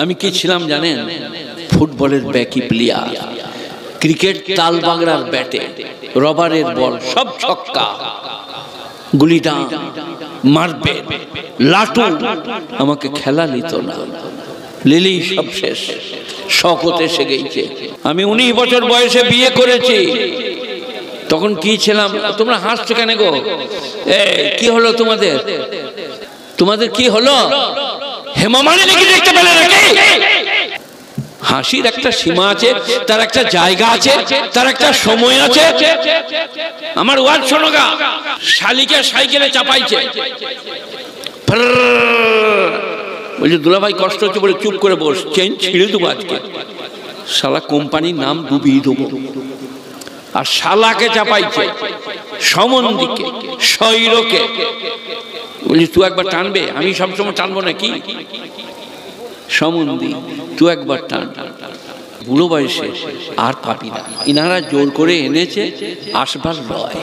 আমি কি ছিলাম জানেন? ফুটবলের ব্যাকি প্লেয়ার, ক্রিকেট তাল বাংলার ব্যাটে, রবারের বল, সব ছক্কা, গুলিটা মারবে, লাটু, আমাকে খেলা নিত না, লিলি সব শেষ। শকত এসে গেছে। আমি 19 বছর বয়সে বিয়ে করেছি। তখন কি ছিলাম? তোমরা হাসছো কেন গো? কি হলো তোমাদের? তোমাদের কি হলো? হেমা মালিনী কি দেখতে পেলে নাকি? হাসির একটা সীমা আছে, তার একটা জায়গা আছে, তার একটা সময় আছে। আমার ওয়াজ শোনো গা, শালিকে সাইকেলে চাপাইছে, বলছে দুলাভাই কষ্ট হচ্ছে, বলে চুপ করে বস, চেন ছিঁড়ে দেবো আজকে, শালা কোম্পানির নাম ডুবিয়ে দেবো। আর শালাকে চাপাইছে সমন্দিকে, শৈরকে, বলছি তুই একবার টানবে, আমি সবসময় টানবো নাকি? সমন্দি তুই একবার টান। বুড়ো বয়সে আর পাবি না, ইনারা জোর করে এনেছে, আসবার লয়,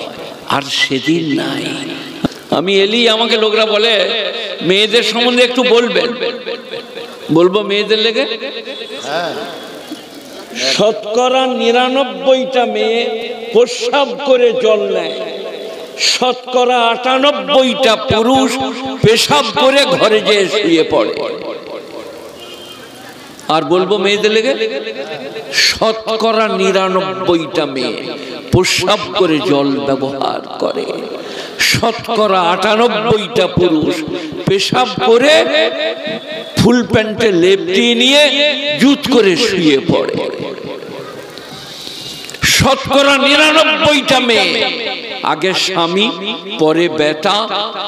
আর সেদিন নাই। আমি এলি, আমাকে লোকরা বলে মেয়েদের সম্বন্ধে একটু বলবেন। বলবো মেয়েদের লেগে? শতকরা 99টা মেয়ে প্রস্রাব করে জল নেয়, শতকরা 98টা পুরুষ পেশাব করে ঘরে যেয়ে শুয়ে পড়ে। আর বলবো মেয়েদের লেগে? শতকরা 99টা মেয়ে প্রস্রাব করে জল ব্যবহার করে, শতকরা 98টা পুরুষ পেশাব করে ফুল প্যান্টে লেপটি নিয়ে জুত করে শুয়ে পড়ে। শতকরা 99টা মেয়ে আগে স্বামী, পরে বেটা,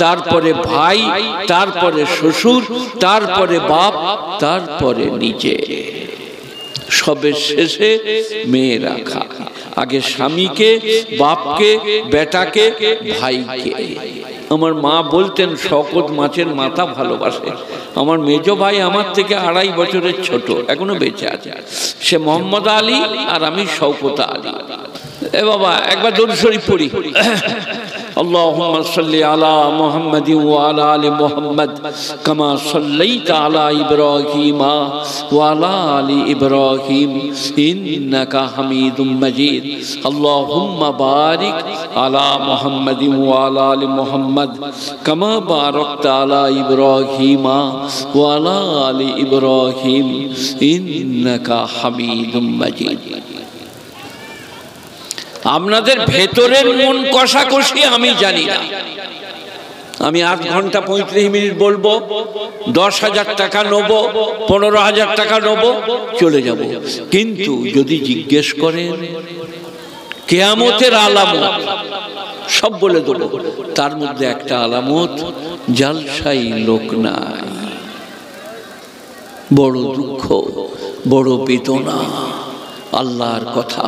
তারপরে ভাই, তারপরে শ্বশুর, তারপরে বাপ, তারপরে নিজে, সবের শেষে মেয়েরা খায়। আগে স্বামীকে, বাপকে, বেটাকে, ভাইকে। আমার মা বলতেন শওকত মাছের মাথা ভালোবাসে। আমার মেজ ভাই আমার থেকে 2.5 বছরের ছোট, এখনো বেঁচে আছে, সে মোহাম্মদ আলী আর আমি শওকত আলী। এ বাবা একবার দরুদ শরীফ পড়ি। আল্লাহুম্মা সাল্লি আলা মুহাম্মাদিন ওয়া আলা আলি মুহাম্মাদ কামা সাল্লাইতা আলা ইব্রাহিম ওয়া আলা আলি ইব্রাহিম ইন্নাকা হামিদুম মাজিদ। আল্লাহুম্মা বারিক আলা মুহাম্মাদিন ওয়া আলা আলি মুহাম্মাদ কামা বারাকতা আলা ইব্রাহিম ওয়া আলা আলি ইব্রাহিম ইন্নাকা হামিদুম মাজিদ। আপনাদের ভেতরের মন কষাকষি আমি জানি না। আমি 8 ঘন্টা 35 মিনিট বলবো, 10,000 টাকা নেব, 15,000 টাকা নেব, চলে যাব। কিন্তু যদি জিজ্ঞেস করেন কিয়ামতের আলামত, সব বলে দেবো। তার মধ্যে একটা আলামত, জালসাই লোক নাই। বড় দুঃখ, বড় বেদনা। আল্লাহর কথা,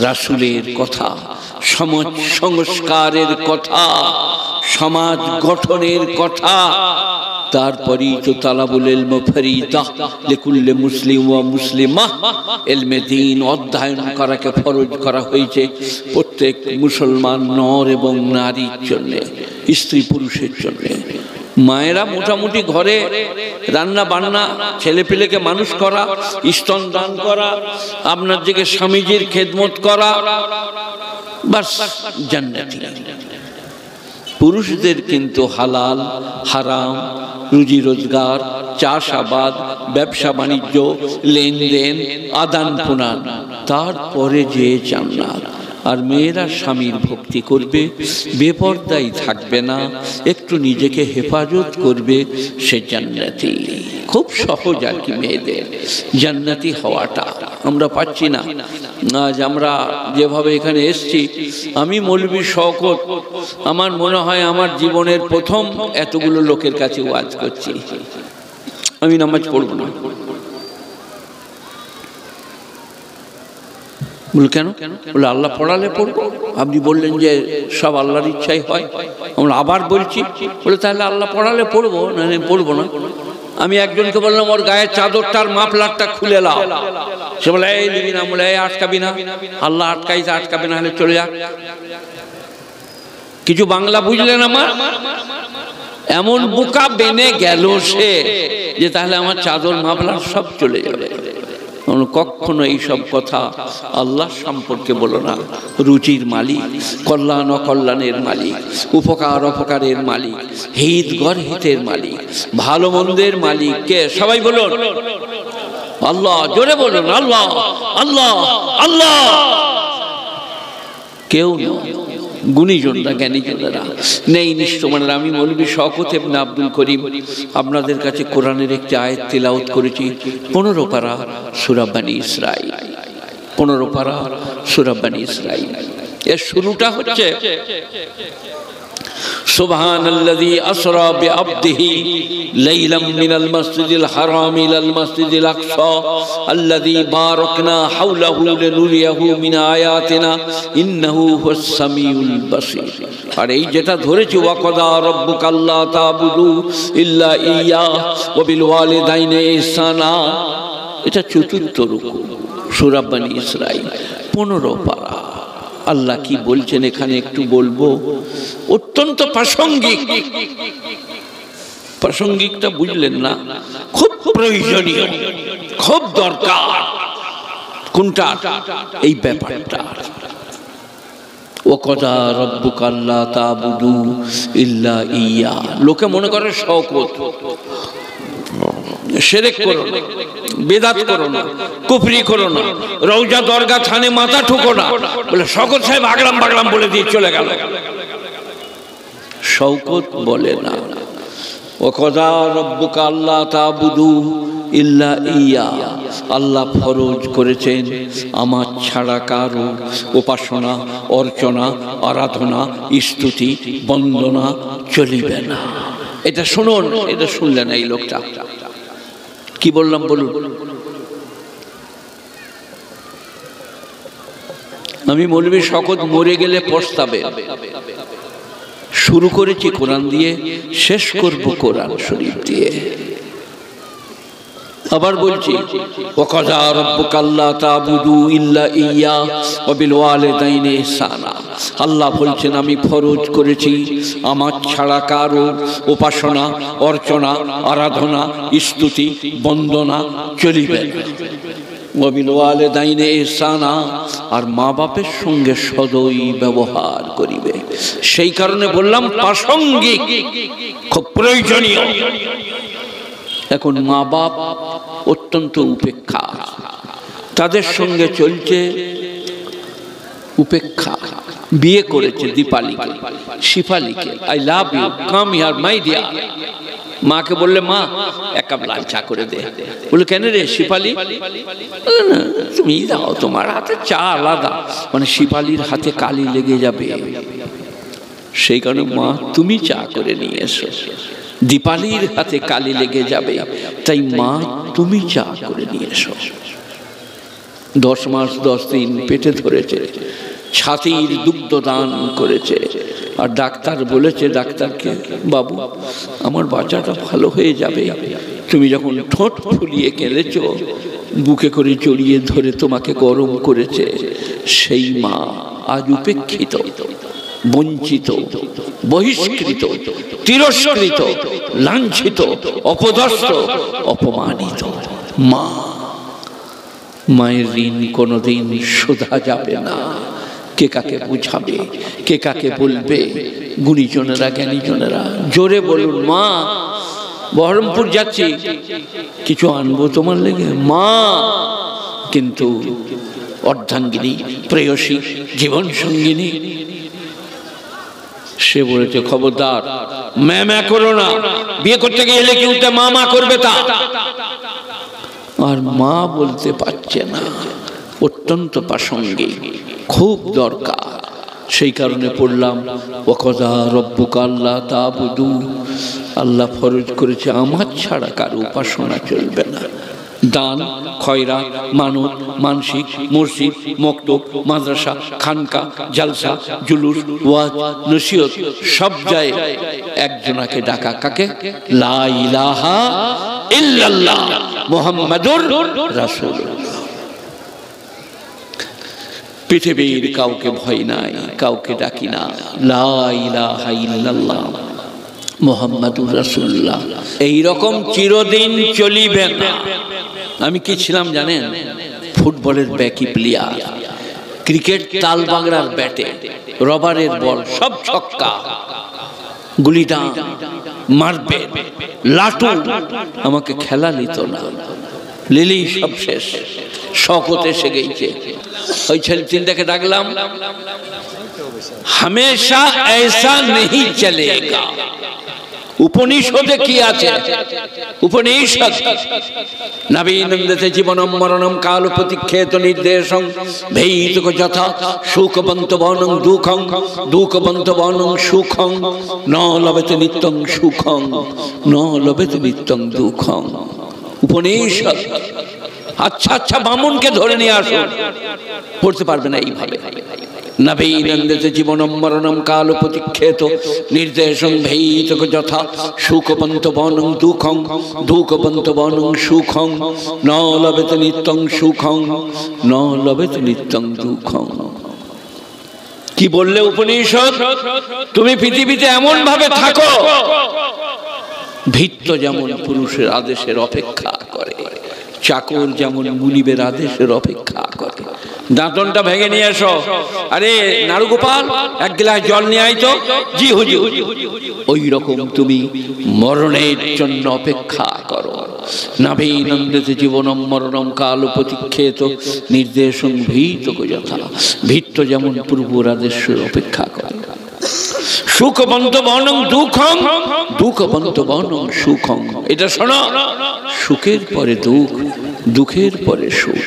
রাসূলের কথা, সমাজ সংস্কারের কথা, সমাজ গঠনের কথা, তারপরেই তো তালাবুল ইলম ফরিদা লিকুল্লি মুসলিম ওয়া মুসলিমা, ইলমে দ্বীন অধ্যয়ন করাকে ফরজ করা হয়েছে প্রত্যেক মুসলমান নর এবং নারীর জন্য, স্ত্রী পুরুষের জন্য। মায়েরা মোটামুটি ঘরে রান্না বান্না, ছেলে পেলেকে মানুষ করা, স্তন দান করা, আপনার দিকে স্বামীজির খেদমত করা, বাস জান্নাতি। পুরুষদের কিন্তু হালাল হারাম, রুজি রোজগার, চাষাবাদ, ব্যবসা বাণিজ্য, লেনদেন, আদান প্রদান, তারপরে যে জান্নাত। আর মেয়েরা স্বামীর ভক্তি করবে, বেপরদাই থাকবে না, একটু নিজেকে হেফাজত করবে, সে জান্নাতি। খুব সহজ আর কি মেয়েদের জান্নাতি হওয়াটা। আমরা পাচ্ছি না। আজ আমরা যেভাবে এখানে এসছি, আমি মৌলভী শওকত, আমার মনে হয় আমার জীবনের প্রথম এতগুলো লোকের কাছে ওয়াজ করছি। আমি নামাজ পড়ব না। বলে কেন? বলে আল্লাহ পড়ালে পড়বো। আপনি বললেন যে সব আল্লাহর ইচ্ছাই হয়। আমরা আবার বলছি। বলে তাহলে আল্লাহ পড়ালে পড়বো, না পড়বো না। আমি একজনকে বললাম ওর গায়ের চাদরটার মাফলারটা খুলে লাও। সে বলে এই নিবি না। বলে এই আটকাবি না, আল্লাহ আটকাইছে, আটকাবে না হলে চলে যাক। কিছু বাংলা বুঝলেন আমার? এমন বোকা বেনে গেল সে, যে তাহলে আমার চাদর মাফলার সব চলে যাবে। কখনো এইসব কথা আল্লাহ সম্পর্কে বলো না। রুচির মালিক, কল্যাণ অকল্যাণের মালিক, উপকার অপকারের মালিক, হিত গড় হিতের মালিক, ভালো মন্দের মালিক কে? সবাই বলুন আল্লাহ। জোরে বলুন আল্লাহ আল্লাহ আল্লাহ। কেউ গুণীজনরা জ্ঞানীজনেরা নেই নিষ্ঠমানেরা। আমি মৌলভী শওকত ইবনে আব্দুল করিম আপনাদের কাছে কোরআনের একটি আয়াত তিলাওয়াত করেছি, 15 পারা সূরা বনী ইসরাঈল। 15 পারা সূরা বনী ইসরাঈল। এর শুরুটা হচ্ছে সুবহানাল্লাযী আসরা বিআবদিহি লাইলাম মিনাল মাসজিদিল হারাম ইলাল মাসজিদিল আকসা আল্লাযী বারাকনা হাওলাহু লিনুরিয়াহু মিন আয়াতিনা ইন্নাহু হুয়াস সামিউল বাসীর। আর এই যেটা ধরেছি ওয়াকাদা রাব্বুকা আল্লা তা'বুদু ইল্লা ইয়্যাহু ওয়া বিল ওয়ালিদাইনি ইহসানা, এটা চতুর্থ রুকু সূরা বনী ইসরাঈল 15 পারা। আল্লাহ কি বলছেন এখানে একটু বলবো, অত্যন্ত প্রাসঙ্গিক। প্রাসঙ্গিকটা বুঝলেন না? খুব প্রয়োজনীয়, খুব দরকার। কোনটা? এই ব্যাপারটা। ওয়াকাদা রাব্বুকা আল্লা তা'বুদু ইল্লা ইয়্যাহু। লোকে মনে করে শওকত, শিরক করো না, বেদাত করো না, কুফরি করো না, রওজা দরগা থানে মাথা ঠুকো না, বলে শওকত সাহেব আগলাম বাগলাম বলে দিয়ে চলে গেল। শওকত বলে না। ওয়াকাদা রাব্বুকা আল্লা তা'বুদু ইল্লা ইয়্যাহু। আল্লাহ ফরজ করেছেন আমার ছাড়া কারো উপাসনা, অর্চনা, আরাধনা, স্তুতি, বন্দনা চলিবে না। এটা শুনুন, এটা শুনলেন এই লোকটা কি বললাম বলুন। আমি মৌলভী শওকত মরে গেলে পস্তাবে। শুরু করেছি কোরআন দিয়ে, শেষ করব কোরআন শরীফ দিয়ে। আবার বলছি ওয়াকাদা রাব্বুকা আল্লা তা'বুদু ইল্লা ইয়্যাহু ওয়া বিল ওয়ালিদাইনি ইহসানা। আল্লাহ বলছেন আমি ফরজ করেছি আমার ছাড়া কারো উপাসনা, অর্চনা, আরাধনা, স্তুতি, বন্দনা চলিবে না। ওয়া বিল ওয়ালিদাইনি ইহসানা, আর মা বাপের সঙ্গে সদয় ব্যবহার করিবে। সেই কারণে বললাম প্রাসঙ্গিক, খুব প্রয়োজনীয়। এখন মা বাপ অত্যন্ত উপেক্ষা, তাদের সঙ্গে চলছে উপেক্ষা। বিয়ে করেছে দীপালিকে, শিফালিকে, I love you, come here my dear. মাকে বললে মা এক কাপ লাল চা করে দে। বলে কেন রে শিফালি? তুমি দাও, তোমার হাতে চা আলাদা। মানে শিফালির হাতে কালি লেগে যাবে, সেই কারণে মা তুমি চা করে নিয়ে এসো। দীপালির হাতে কালি লেগে যাবে, তাই মা তুমি চা করে নিয়ে এসো। 10 মাস 10 দিন পেটে ধরেছে, ছাতির দুগ্ধ দান করেছে। আর ডাক্তার বলেছে ডাক্তারকে, বাবু আমার বাচ্চাটা ভালো হয়ে যাবে। তুমি যখন ঠোঁট ফুলিয়ে কেঁদেছ, বুকে করে জড়িয়ে ধরে তোমাকে গরম করেছে, সেই মা আজ উপেক্ষিত, বঞ্চিত, বহিষ্কৃত, তিরস্কৃত, লাঞ্ছিত, অপদস্থ, অপমানিত। মা, মায়ের ঋণ কোনোদিন শোধা যাবে না। কে কাকে বুঝাবে, কে কাকে বলবে? গুণীজনেরা, জ্ঞানীজনেরা জোরে বলুন মা। বহরমপুর যাচ্ছি, কিছু আনবো তোমার লেগে? মা। কিন্তু অর্ধাঙ্গিনী, প্রেয়সী, জীবন সঙ্গিনী, সে বলেছে খবরদার ম্যা করো না, বিয়ে করতে গেলে কেউ মা মা করবে তা। আর মা বলতে পারছে না, অত্যন্ত প্রাসঙ্গিক, খুব দরকার। সেই কারণে পড়লাম ওয়াকাদা রাব্বুকা আল্লা তা'বুদু। আল্লাহ ফরজ করেছে আমার ছাড়া কারো উপাসনা চলবে না। দান, খয়রাত, মানত, মানসিক, মসজিদ, মক্তব, মাদ্রাসা, খানকা, জালসা, জুলুস, ওয়াজ, নসিহত সব যায় একজনাকে ডাকা। কাকে? লা ইলাহা ইল্লাল্লাহ মুহাম্মাদুর রাসূলুল্লাহ। পৃথিবীর কাউকে ভয় নাই, কাউকে ডাকি না। লা ইলাহা ইল্লাল্লাহ মুহাম্মাদুর রাসূলুল্লাহ। এইরকম চিরদিন চলিবে না। আমি কি ছিলাম জানেন? ফুটবলের ব্যাকি প্লেয়ার, ক্রিকেট তাল বাংলার ব্যাটে, রবারের বল, সব ছক্কা, গুলিটা মারবে, লাটু, আমাকে খেলা নিত না। লিলি সব শেষ, শকত এসে গেছে। ওই ছেলে তিনটাকে ডাকলাম, হামেশা ऐसा नहीं चलेगा। উপনিষদে কি আছে? উপনিষদ নবীনন্দতে জীবনম মরণম কাল প্রতিক্ষেত নির্দেশং ভেয়িতক যথা সুখবন্ত বনং দুঃখং দুঃখবন্ত বনং সুখং ন লভেত নিত্যং সুখং ন লভেত নিত্যং দুঃখং। উপনিষদ। আচ্ছা আচ্ছা বামুনকে ধরে নিয়ে আসুন, পড়তে পারবে না এইভাবে। নবীনন্দতে জীবনম মরণম কাল প্রতিক্ষেত নির্দেশং ভেয়িতক যথা সুখবন্ত বনং দুঃখং দুঃখবন্ত বনং সুখং ন লভেত নিত্যং সুখং ন লভেত নিত্যং দুঃখং। কি বললে উপনিষদ? তুমি পৃথিবীতে এমন ভাবে থাকো, ভৃত্য যেমন পুরুষের আদেশের অপেক্ষা করে, চাকর যেমন মুনিবের আদেশের অপেক্ষা করে। দাঁতনটা ভেঙে নিয়ে এসো। আরে নারুগোপাল, এক গ্লাস জল নিয়ে আয় তো। জি হুজুর। ওই রকম তুমি মরণের জন্য অপেক্ষা করো। নবীনন্দতে জীবনম মরণম কাল প্রতিক্ষেত নির্দেশং ভীতক যথা। ভৃত্য যেমন পূর্বর আদেশের অপেক্ষা করে। সুখবন্ত বনং দুঃখং দুঃখবন্ত বনং সুখং। এটা শোনো, সুখের পরে দুঃখ, দুঃখের পরে সুখ।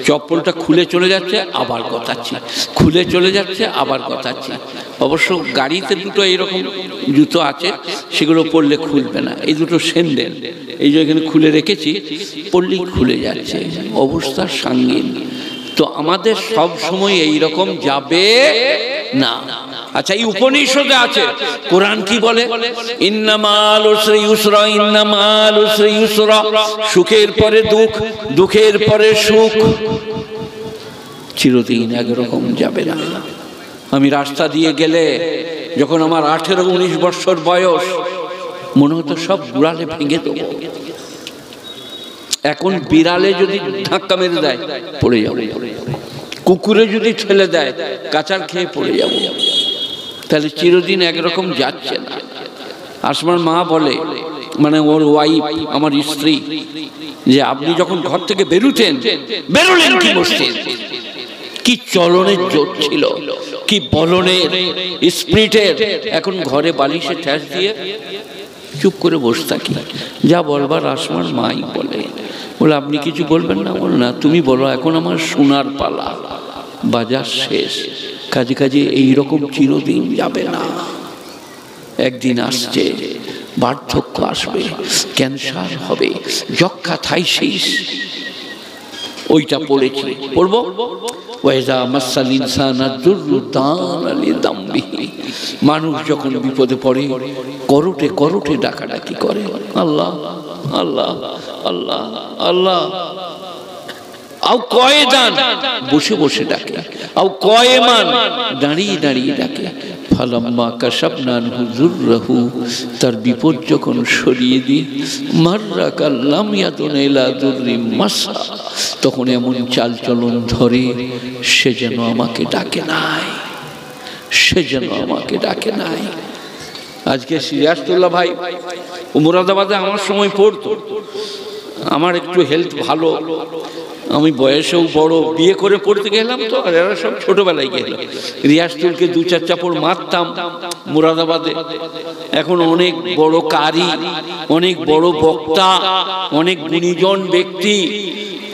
চপ্পলটা খুলে চলে যাচ্ছে, আবার গতাচ্ছি, খুলে চলে যাচ্ছে, আবার গতাচ্ছি। অবশ্য গাড়িতে দুটো এইরকম জুতো আছে, সেগুলো পরলে খুলবে না। এই দুটো স্যান্ডেল, এই যে এখানে খুলে রেখেছি, পরলেই খুলে যাচ্ছে। অবস্থা সাঙ্গীন। তো আমাদের সব সময় এইরকম যাবে না। আচ্ছা, এই উপনিষদে আছে। কোরআন কি বলে? ইন্নামাল উসরি ইউসরা, ইন্নামাল উসরি ইউসরা। সুখের পরে দুঃখ, দুঃখের পরে সুখ। চিরদিন একরকম যাবে না। আমি রাস্তা দিয়ে গেলে, যখন আমার 18-19 বছর বয়স, মনে হতো সব গুড়ালে ভেঙে দেবো। এখন বিড়ালে যদি ধাক্কা মেরে দেয়, পড়ে যাবো। কুকুরে যদি ঠেলে দেয়, কাঁচার খেয়ে পড়ে যাবো। তাহলে চিরদিন একরকম যাচ্ছে না। আসমার মা বলে, মানে ওর ওয়াইফ, আমার স্ত্রী, যে আপনি যখন ঘর থেকে বেরোতেন, বেরোলেন কি মসজিদ, কি চলনের জোর ছিল, কি বলনের স্পিরিটের। এখন ঘরে বালিশে ঠেস দিয়ে চুপ করে বসে থাকি। যা বলবার আসমার মাই বলে। বলে আপনি কিছু বলবেন না? বল না, তুমি বলো, এখন আমার সোনার পালা, বাজার শেষ। কাজে কাজে এইরকম চিরদিন যাবে না। একদিন আসছে, বার্ধক্য আসবে, ক্যান্সার হবে, যক্ষা থাইসিস। ওইটা পড়েছি, পড়বো। ওয়াইজা মাসাল ইনসানা দুররু দানা লিযামবিহি। মানুষ যখন বিপদে পড়ে, করোটে করোটে ডাকাডাকি করে, আল্লাহ আল্লাহ আল্লাহ আল্লাহ। আও কয়েদান, বসে বসে ডাকে। আও কয়েমান, দাঁড়িয়ে দাঁড়িয়ে ডাকে। ফালাম্মা কাশাফনা আনহু যুররাহু, তার বিপদ যখন সরিয়ে দিই, মাররা কাল্লাম ইয়াদুনা ইলা যুররিম মাসা, তখন এমন চাল চলন ধরে, সে যেন আমাকে ডাকে নাই, সে যেন আমাকে ডাকে নাই। আজকে সিরাজতুল্লাহ ভাই মুরাদাবাদে আমার সময় পড়তো। আমার একটু হেলথ ভালো, আমি বয়সেও বড়, বিয়ে করে পড়তে গেলাম তো, আর এরা সব ছোটবেলায় গেলাম। রিয়াজতুলকে 2-4 চাপড় মারতাম মুরাদাবাদে। এখন অনেক বড় কারি, অনেক বড় বক্তা, অনেক গুণীজন ব্যক্তি,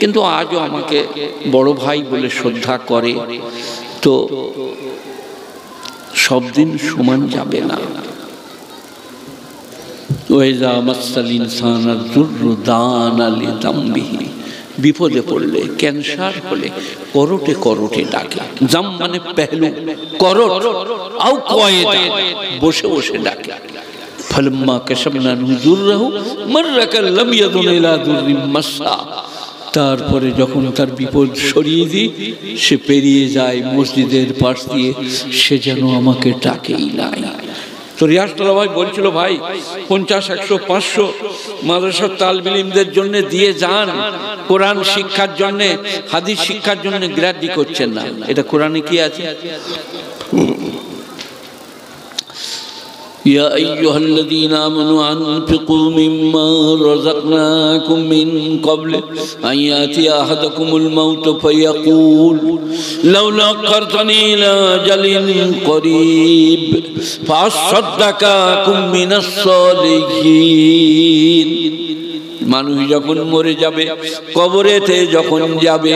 কিন্তু আজও আমাকে বড় ভাই বলে শ্রদ্ধা করে। তো সব দিন সমান যাবে না। ওয়াইজা মাসাল ইনসানা যুররু দানা লিযামবিহি, বিপদে পড়লে, ক্যান্সার হলে করোটে করোটে ডাকে। জাম মানে পেহলু, করোট। আও কয়েদা, বসে বসে ডাকে। ফালাম্মা কাশাফনা আনহু যুররাহু মাররা কাল্লাম ইয়াদুনা ইলা যুররিম মাসা, তারপরে যখন তার বিপদ সরিয়ে দিই, সে পেরিয়ে যায় মসজিদের পাশ দিয়ে, সে যেন আমাকে ডাকেই নাই। তো রিয়াজতলা ভাই বলছিল, ভাই 50, 100, 500 মাদ্রাসার তালিম ইলমদের জন্য দিয়ে যান, কোরআন শিক্ষার জন্য, হাদিস শিক্ষার জন্য গ্রাহ্য করছেন না। এটা কোরআনে কি আছে? يا أيها الذين آمنوا أنفقوا مما رزقناكم من قبل أن يأتي أحدكم الموت فيقول لولا أخرتني إلى أجل قريب فأصدق أكن من الصالحين। মানুষ যখন মরে যাবে, কবরেতে যখন যাবে,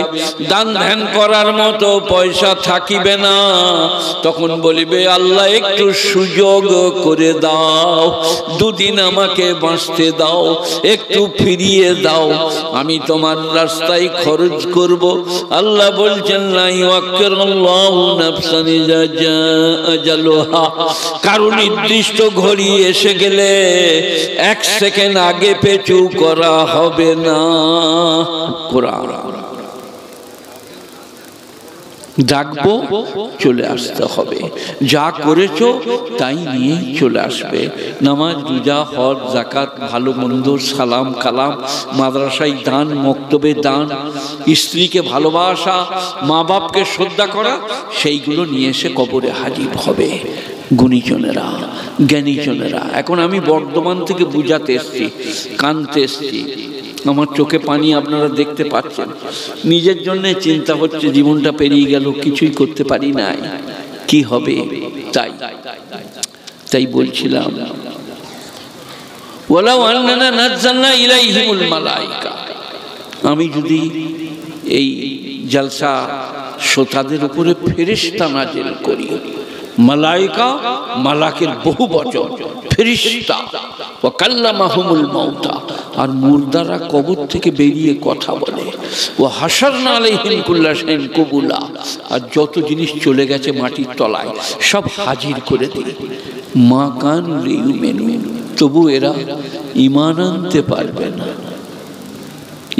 দান ধ্যান করার মতো পয়সা থাকিবে না, তখন বলিবে, আল্লাহ একটু সুযোগ করে দাও, দুদিন আমাকে বাঁচতে দাও, একটু ফিরিয়ে দাও, আমি তোমার রাস্তায় খরচ করব। আল্লাহ বলছেন, লা ইউআক্কিরুল্লাহু নাফসান ইযা জাআ আজালুহা, কারণ নির্দিষ্ট ঘড়ি এসে গেলে 1 সেকেন্ড আগে পেছু করা হবে না। কোরআন ডাকবো, চলে আসতে হবে, যা করেছো তাই নিয়েই চলে আসবে। নামাজ, রোজা, হজ, যাকাত, ভালো মন্দ, সালাম কালাম, মাদ্রাসায় দান, মক্তবে দান, স্ত্রীকে ভালোবাসা, মা বাপকে শ্রদ্ধা করা, সেইগুলো নিয়ে এসে কবরে হাজির হবে গুণীজনেরা, জ্ঞানীজনেরা। এখন আমি বর্ধমান থেকে বুঝাতে এসছি, কানতে এসছি, আমার চোখে পানি আপনারা দেখতে পাচ্ছেন। নিজের জন্য চিন্তা হচ্ছে, জীবনটা পেরিয়ে গেল, কিছুই করতে পারি নাই, কি হবে। তাই বলছিলাম, ওয়ালাউ আন্নানা নাযালনা ইলাইহিমুল মালায়েকা, আমি যদি এই জলসা শ্রোতাদের উপরে ফেরেশতা নাজিল করি, মালায়েকা মালাকের বহু বচন, ফেরেশতা, ওয়া কাল্লামাহুমুল মাউতা, আর মুর্দারা কবর থেকে বেরিয়ে কথা বলে, ওয়া হাশারনা আলাইহিম কুল্লা শাইইন কুবুলা, আর যত জিনিস চলে গেছে মাটির তলায় সব হাজির করে দিই। মা কানু লিউমিনুন, তবু এরা ঈমান আনতে পারবে না,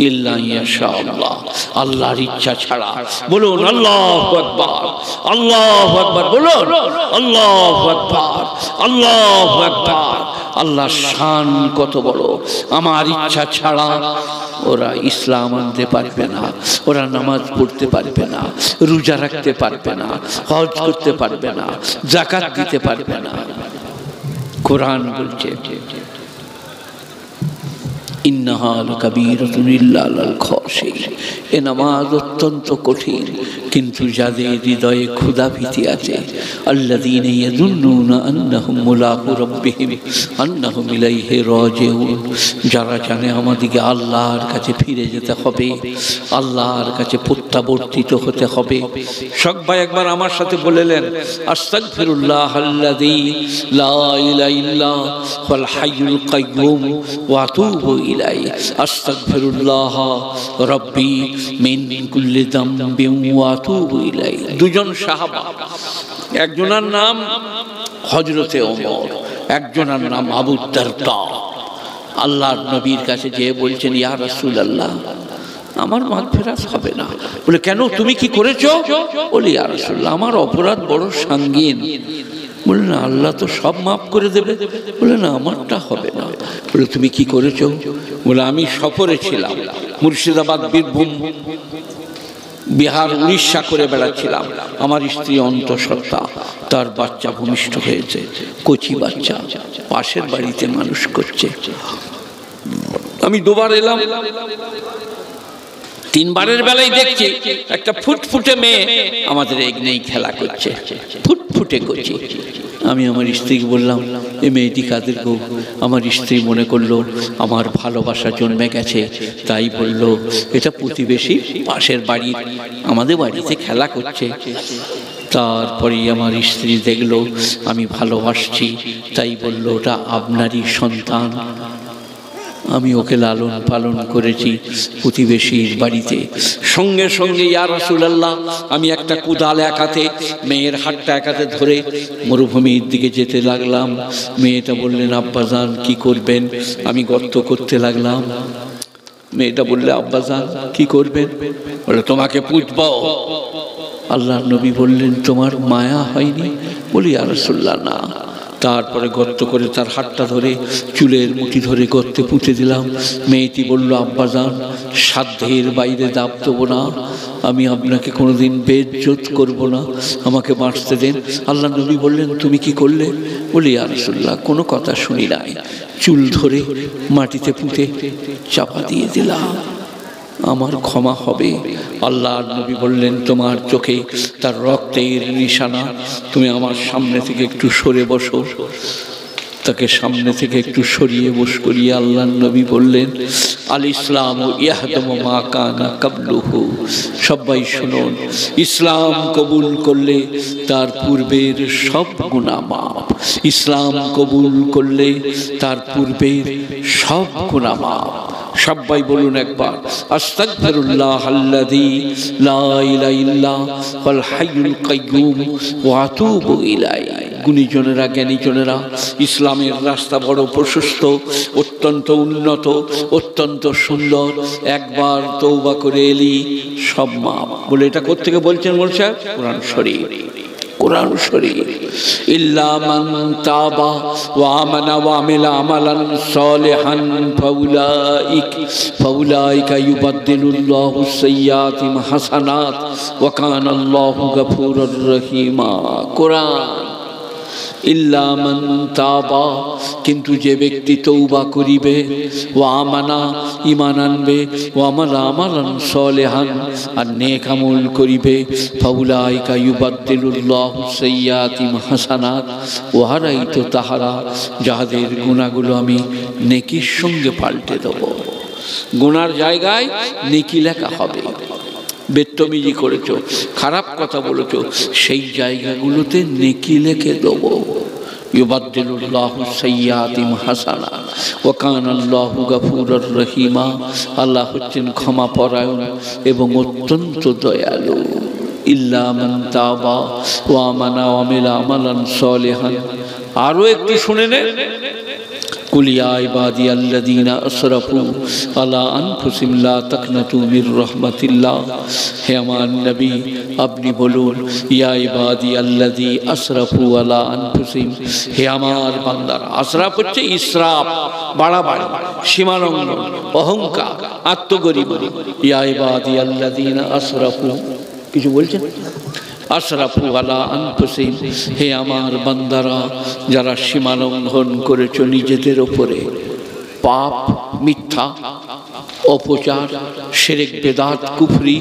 ইল্লা ইয়াশাআল্লাহ, আল্লাহর ইচ্ছা ছাড়া। বলুন আল্লাহু আকবার, আল্লাহু আকবার, বলুন আল্লাহু আকবার, আল্লাহু আকবার। আল্লাহর শান কত বড়। আমার ইচ্ছা ছাড়া ওরা ইসলাম আনতে পারবে না, ওরা নামাজ পড়তে পারবে না, রোজা রাখতে পারবে না, হজ করতে পারবে না, যাকাত দিতে পারবে না। কোরআন বলছে, ইন্নাহা লাকাবীরাতুন ইল্লা আলাল খাশিঈন, এ নামাজ অত্যন্ত কঠিন, কিন্তু যাদের হৃদয়ে ক্ষুধা ভীতি আছে, আল্লাযীনা ইয়াযুন্নুনা আন্নাহুম মুলাকু রাব্বিহিম আন্নাহুম ইলাইহি রাজিউন, যারা জানে আমাদেরকে আল্লাহর কাছে ফিরে যেতে হবে, আল্লাহর কাছে প্রত্যাবর্তিত হতে হবে। সবাই একবার আমার সাথে বলেলেন, আস্তাগফিরুল্লাহাল্লাযী লা ইলাহা ইল্লা হুয়াল হাইয়ুল কাইয়্যুম ওয়া আতুবু ইলাইহি, আস্তাগফিরুল্লাহ রাব্বি মিন কুল্লি যামবিন ওয়া আতুবু ইলাইহি। দুজন সাহাবা, একজনের নাম হযরতে ওমর, একজনের নাম আবু দারদা। আল্লাহর নবীর কাছে যেয়ে বলছেন, ইয়া রাসূলুল্লাহ, আমার মাগফিরাত হবে না। বলে, কেন, তুমি কি করেছো? বলে, ইয়া রাসূলুল্লাহ, আমার অপরাধ বড় সঙ্গীন। বলে, না, আল্লাহ তো সব মাফ করে দেবে। বলে, না, আমারটা হবে না। বলে, তুমি কি করেছো? বলে, আমি সফরে ছিলাম, মুর্শিদাবাদ, বীরভূম, বিহার, উড়িষ্যা করে বেড়াচ্ছিলাম। আমার স্ত্রী অন্তঃসত্ত্বা, তার বাচ্চা ভূমিষ্ঠ হয়েছে, কচি বাচ্চা, পাশের বাড়িতে মানুষ করছে। আমি দুবার এলাম, তিনবারের বেলায় দেখছি একটা ফুটফুটে মেয়ে আমাদের এগনেই খেলা করছে, ফুটফুটে করছে। আমি আমার স্ত্রীকে বললাম, এই মেয়েটি কাদের গো? আমার স্ত্রী মনে করলো আমার ভালোবাসা জন্মে গেছে, তাই বলল, এটা প্রতিবেশী, পাশের বাড়ির, আমাদের বাড়িতে খেলা করছে। তারপরে আমার স্ত্রী দেখলো আমি ভালোবাসছি, তাই বলল, ওটা আপনারই সন্তান। আমি ওকে লালন পালন করেছি প্রতিবেশীর বাড়িতে। সঙ্গে সঙ্গে, ইয়া রাসূলুল্লাহ, আমি একটা কুদাল এক হাতে, মেয়ের হাতটা এক হাতে ধরে মরুভূমির দিকে যেতে লাগলাম। মেয়েটা বললেন, আব্বাজান কি করবেন? আমি গর্ত করতে লাগলাম। মেয়েটা বললে, আব্বাজান কি করবেন? বলে, তোমাকে পুঁতব। আল্লাহর নবী বললেন, তোমার মায়া হয়নি? বলি, ইয়া রাসূলুল্লাহ, না, তারপরে গর্ত করে তার হাতটা ধরে চুলের মুঠি ধরে গর্তে পুঁতে দিলাম। মেয়েটি বলল, আব্বাজান, সাধ্যের বাইরে দাব দেবো না, আমি আপনাকে কোনোদিন বেইজ্জত করব না, আমাকে বাঁচতে দেন। আল্লাহ নবী বললেন, তুমি কি করলে? বলি, ইয়া রাসূলুল্লাহ, কোনো কথা শুনি নাই, চুল ধরে মাটিতে পুঁতে চাপা দিয়ে দিলাম, আমার ক্ষমা হবে। আল্লাহর নবী বললেন, তোমার চোখে তার রক্তের নিশানা, তুমি আমার সামনে থেকে একটু সরে বসো। তাকে সামনে থেকে একটু সরিয়ে বস করিয়ে আল্লাহর নবী বললেন, আল ইসলাম ইয়াহদমু মা কানা কাবলুহু। সবাই শুনুন, ইসলাম কবুল করলে তার পূর্বের সব গুনাহ মাফ। ইসলাম কবুল করলে তার পূর্বের সব গুনাহ মাফ। সবাই বলুন একবার, আস্তাগফিরুল্লাহ আল্লাযী লা ইলাহা ইল্লা হুয়াল হাইয়ুল কাইয়্যুম ওয়া আতুবু ইলাইহি। গুণীজনেরা, জ্ঞানীজনেরা, ইসলামের রাস্তা বড় প্রশস্ত, অত্যন্ত উন্নত, অত্যন্ত সুন্দর। একবার তওবা করে এলি সব মাপ। বলে এটা কোত্থেকে বলছেন? বলছে কোরআন শরীফ। কোরআন শরীফ, ইল্লা মান তাবা ওয়া আমানা ওয়া আমিলা আমালান সালিহান ফাউলাইকা ইউবাদদিলুল্লাহু সাইয়্যাতিহিম হাসানাত ওয়া কানা আল্লাহু গফুরুর রহিমা। কোরআন, ইল্লা মান তাবা, কিন্তু যে ব্যক্তি তওবা করিবে, ওয়া আমানা, ঈমান আনবে, ওয়া আমালা আমালান সালিহান, আর নেক আমল করিবে, ফাউলাইকা ইউবাদদিলুল্লাহু সাইয়্যাতিহিম হাসানাত, ওহারাই তো তাহারা যাহাদের গুনাহগুলো আমি নেকির সঙ্গে পাল্টে দেব। গুনার জায়গায় নেকি লেখা হবে। বেত্তমিজি করেছো, খারাপ কথা বলেছো, সেই জায়গাগুলোতে নেকি লিখে দেব। ইউবাদদিলুল্লাহু সাইয়্যাতিহিম হাসানা ওয়া কানা আল্লাহু গফুরুর রহিমা। আল্লাহ হচ্ছেন ক্ষমা পরায়ণ এবং অত্যন্ত দয়ালু। ইল্লা মান তাবা ওয়া আমানা ওয়া আমিলা আমালান সালিহান। আরো একটু শুনে নেন, কুল ইয়া ইবাদিয়াল্লাযীনা আসরাফু আলা আনফুসিহিম লা তাকনাতু মির রাহমাতিল্লাহ। হে আমার নবী, আপনি বলুন, ইয়া ইবাদিয়াল্লাযী আসরাফু আলা আনফুসিহিম, হে আমার বান্দারা। আসরাফ হচ্ছে ইসরাফ, বাড়াবাড়ি, সীমালঙ্ঘন, অহংকার, আত্মগরিমা। ইয়া ইবাদিয়াল্লাযীনা আসরাফু, কিছু বলছেন? আসরাফু আলা আনফুসিহিম, হে আমার বান্দারা যারা সীমালঙ্ঘন করেছো নিজেদের ওপরে, পাপ, মিথ্যা, অপচার, শিরক, বেদাত, কুফরি,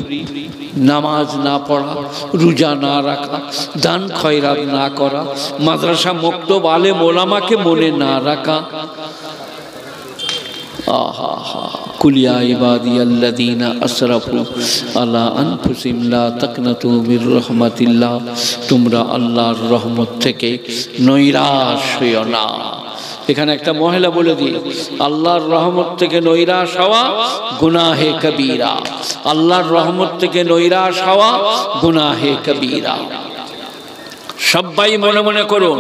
নামাজ না পড়া, রোজা না রাখা, দান খয়রাত না করা, মাদ্রাসা মক্তব আলেম ওলামাকে মনে না রাখা। কুল ইয়া ইবাদিয়াল্লাযীনা আসরাফু আলা আনফুসিহিম লা তাকনাতু মির রাহমাতিল্লাহ, তোমরা আল্লাহর রহমত থেকে নৈরাশ হইও না। এখানে একটা মহিলা বলে দিই, আল্লাহর রহমত থেকে নৈরাশ হওয়া গুনাহে কবীরা। আল্লাহর রহমত থেকে নৈরাশ হওয়া গুনাহে কবীরা। সবাই মনে মনে করুন,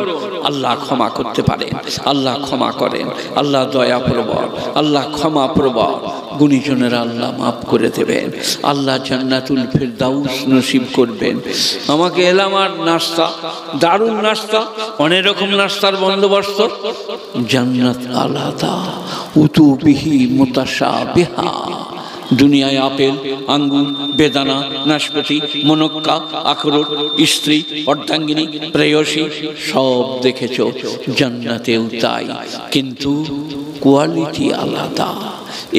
আল্লাহ ক্ষমা করতে পারেন, আল্লাহ ক্ষমা করেন, আল্লাহ দয়া প্রবল, আল্লাহ ক্ষমা প্রবল। গুণীজনেরা আল্লাহ মাফ করে দেবেন, আল্লাহ জান্নাতুল ফিরদাউস নসিব করবেন। আমাকে এলাম আর নাস্তা, দারুণ নাস্তা, অনেক রকম নাস্তার বন্দোবস্ত। জান্নাত আলাদা, উতুবিহি মুতাশাবিহা। দুনিয়ায় আপেল, আঙ্গুর, বেদানা, নাশপাতি, মনক্কা, আখরোট, স্ত্রী, অর্ধাঙ্গিনী, প্রেয়সী সব দেখেছ, জান্নাতেও তাই, কিন্তু কোয়ালিটি আলাদা।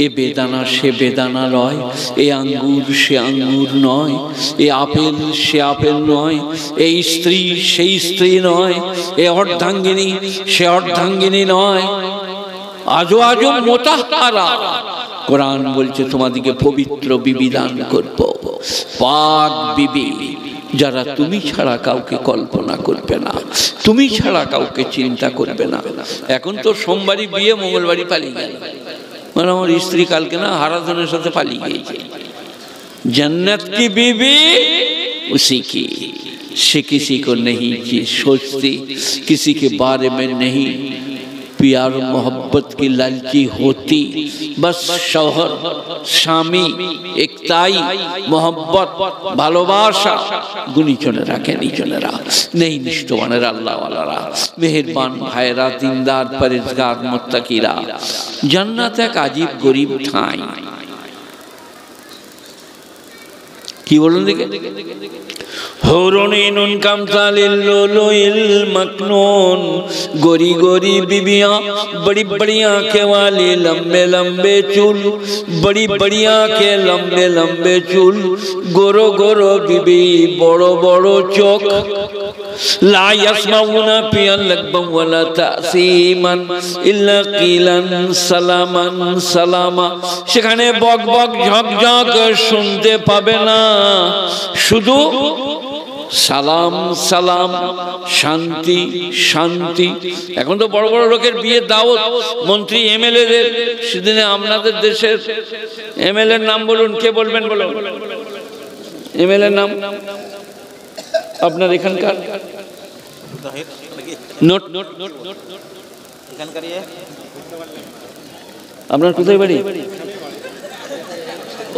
এ বেদানা সে বেদানা নয়, এ আঙ্গুর সে আঙ্গুর নয়, এ আপেল সে আপেল নয়, এ স্ত্রী সেই স্ত্রী নয়, এ অর্ধাঙ্গিনী সে অর্ধাঙ্গিনী নয়। আজো আজো মোতাহারা। কোরআন বলছে তোমাদিকে পবিত্র বিবি দান করব, পাক বিবি, যারা তুমি ছাড়া কাউকে কল্পনা করবে না, তুমি ছাড়া কাউকে চিন্তা করবে না। এখন তো সোমবারই বিয়ে, মঙ্গলবারই পালিয়ে গেল, মানে আমার স্ত্রী কালকে না হারাধনের সাথে পালিয়ে গিয়েছে। जन्नत की बीवी उसी की, से किसी को नहीं सोचती, किसी के बारे में नहीं प्यार मोहब्बत की लालची होती, बस शौहर स्वामी एकताई मोहब्बत ভালোবাসা গুণীজনেরা জ্ঞানীজনেরা নেই নিষ্ঠবানেরা আল্লাহওয়ালারা মেহেরবান ভাইরা দিনদার পরেজগার মুত্তাকিরা। জান্নাত এক আজীব গরিব ঠাঁই। কি বলুন দেখে? हुरुन कमसालिल लुलुइल मकनून, गोरी गोरी बीबियां, बड़ी बड़ी आंखें वाली, लंबे लंबे चूल, बड़ी बड़ी आंखें, लंबे लंबे चूल, गोरो गोरो बीबी, बड़ो बड़ो चोख, ला यस्माउना पियन लगबम वला तासीमन इल्ला कीलन सलामन सलामा। সেখানে বক বক ঝকঝক শুনতে পাবে না, শুধু সালাম সালাম, শান্তি শান্তি। এখন তো বড় বড় লোকের বিয়ের দাওয়াত, মন্ত্রী এমএলএ দের। সেদিনে আপনাদের দেশের এমএলএর নাম বলুন, কে বলবেন বলুন এমএলএর নাম আপনার এখানকার? নোট আপনার কোথায় বাড়ি?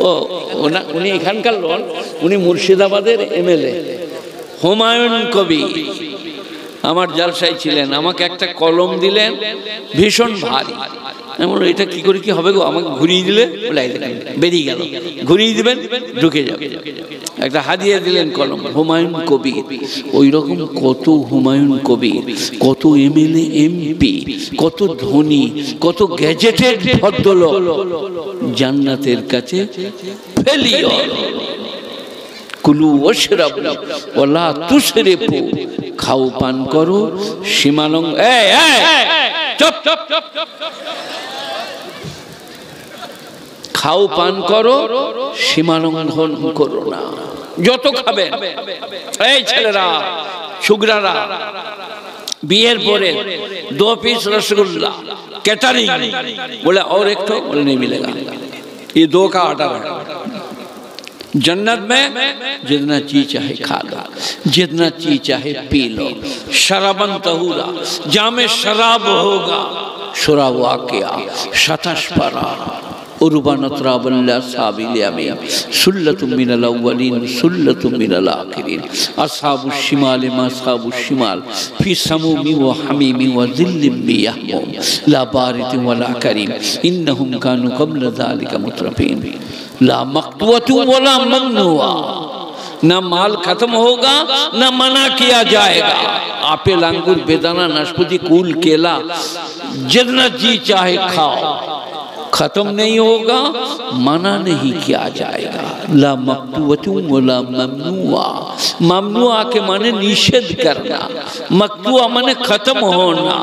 ও ওনা, উনি এখানকার লোক, উনি মুর্শিদাবাদের এমএলএ। হুমায়ুন কবির আমার জলসায় ছিলেন, আমাকে একটা কলম দিলেন ভীষণ ভারী। আমি বললাম এটা কি করে কি হবে গো? আমাকে ঘুরিয়ে দিলে বেরিয়ে গেল, ঘুরিয়ে দিবেন ঢুকে যাবে। একটা হাদিয়া দিলেন কলম, হুমায়ুন কবির। ওই রকম কত হুমায়ুন কবির, কত এমএলএ এমপি, কত ধনী, কত গ্যাজেটেড ভদ্রলোক জান্নাতের কাছে ফেলিও। কুলু ওয়াশরাবু ওয়ালা তুসরিফু, খাও পান করো সীমালং। চুপ, খাও পান করো সীমালঙ্ঘন করো না। যত খাবেন, এই ছেলেরা ছুগরারা বিয়ের পরে 2 पीस रसगुल्ला कैटरिंग, बोले और एक तो बोले नहीं मिलेगा, ये 2 का ऑर्डर है। जन्नत में जितना ची चाहे खा लो, जितना ची चाहे पी लो। शराबन तहूरा, जामे शराब होगा, शराब वाक़िया शतश परा उर्बानत राबल्ला साबिलियामीन, सुल्लतुम मिनल अव्वलीन सुल्लतुम मिनल आखिरीन, अस्हाबुश शिमाल मा अस्हाबुश शिमाल फी समूमी व हमीमी व ज़िल्लिम बियहमूम ला बारिदिन वला करीम इन्नहुम कानू क़ब्ल ज़ालिका मुतरफीन ला मक़तूअतु वला ममनुआ। ना माल खत्म होगा, ना मना किया जाएगा। आपेल अंगूर बेदाना नाशपाती कुल केला जितना जी चाहे खाओ, खत्म नहीं होगा, मना नहीं किया जाएगा। ला मक़तूअतु वला ममनुआ, ममनुआ के माने निषेध करना, मक़तूआ माने खत्म होना।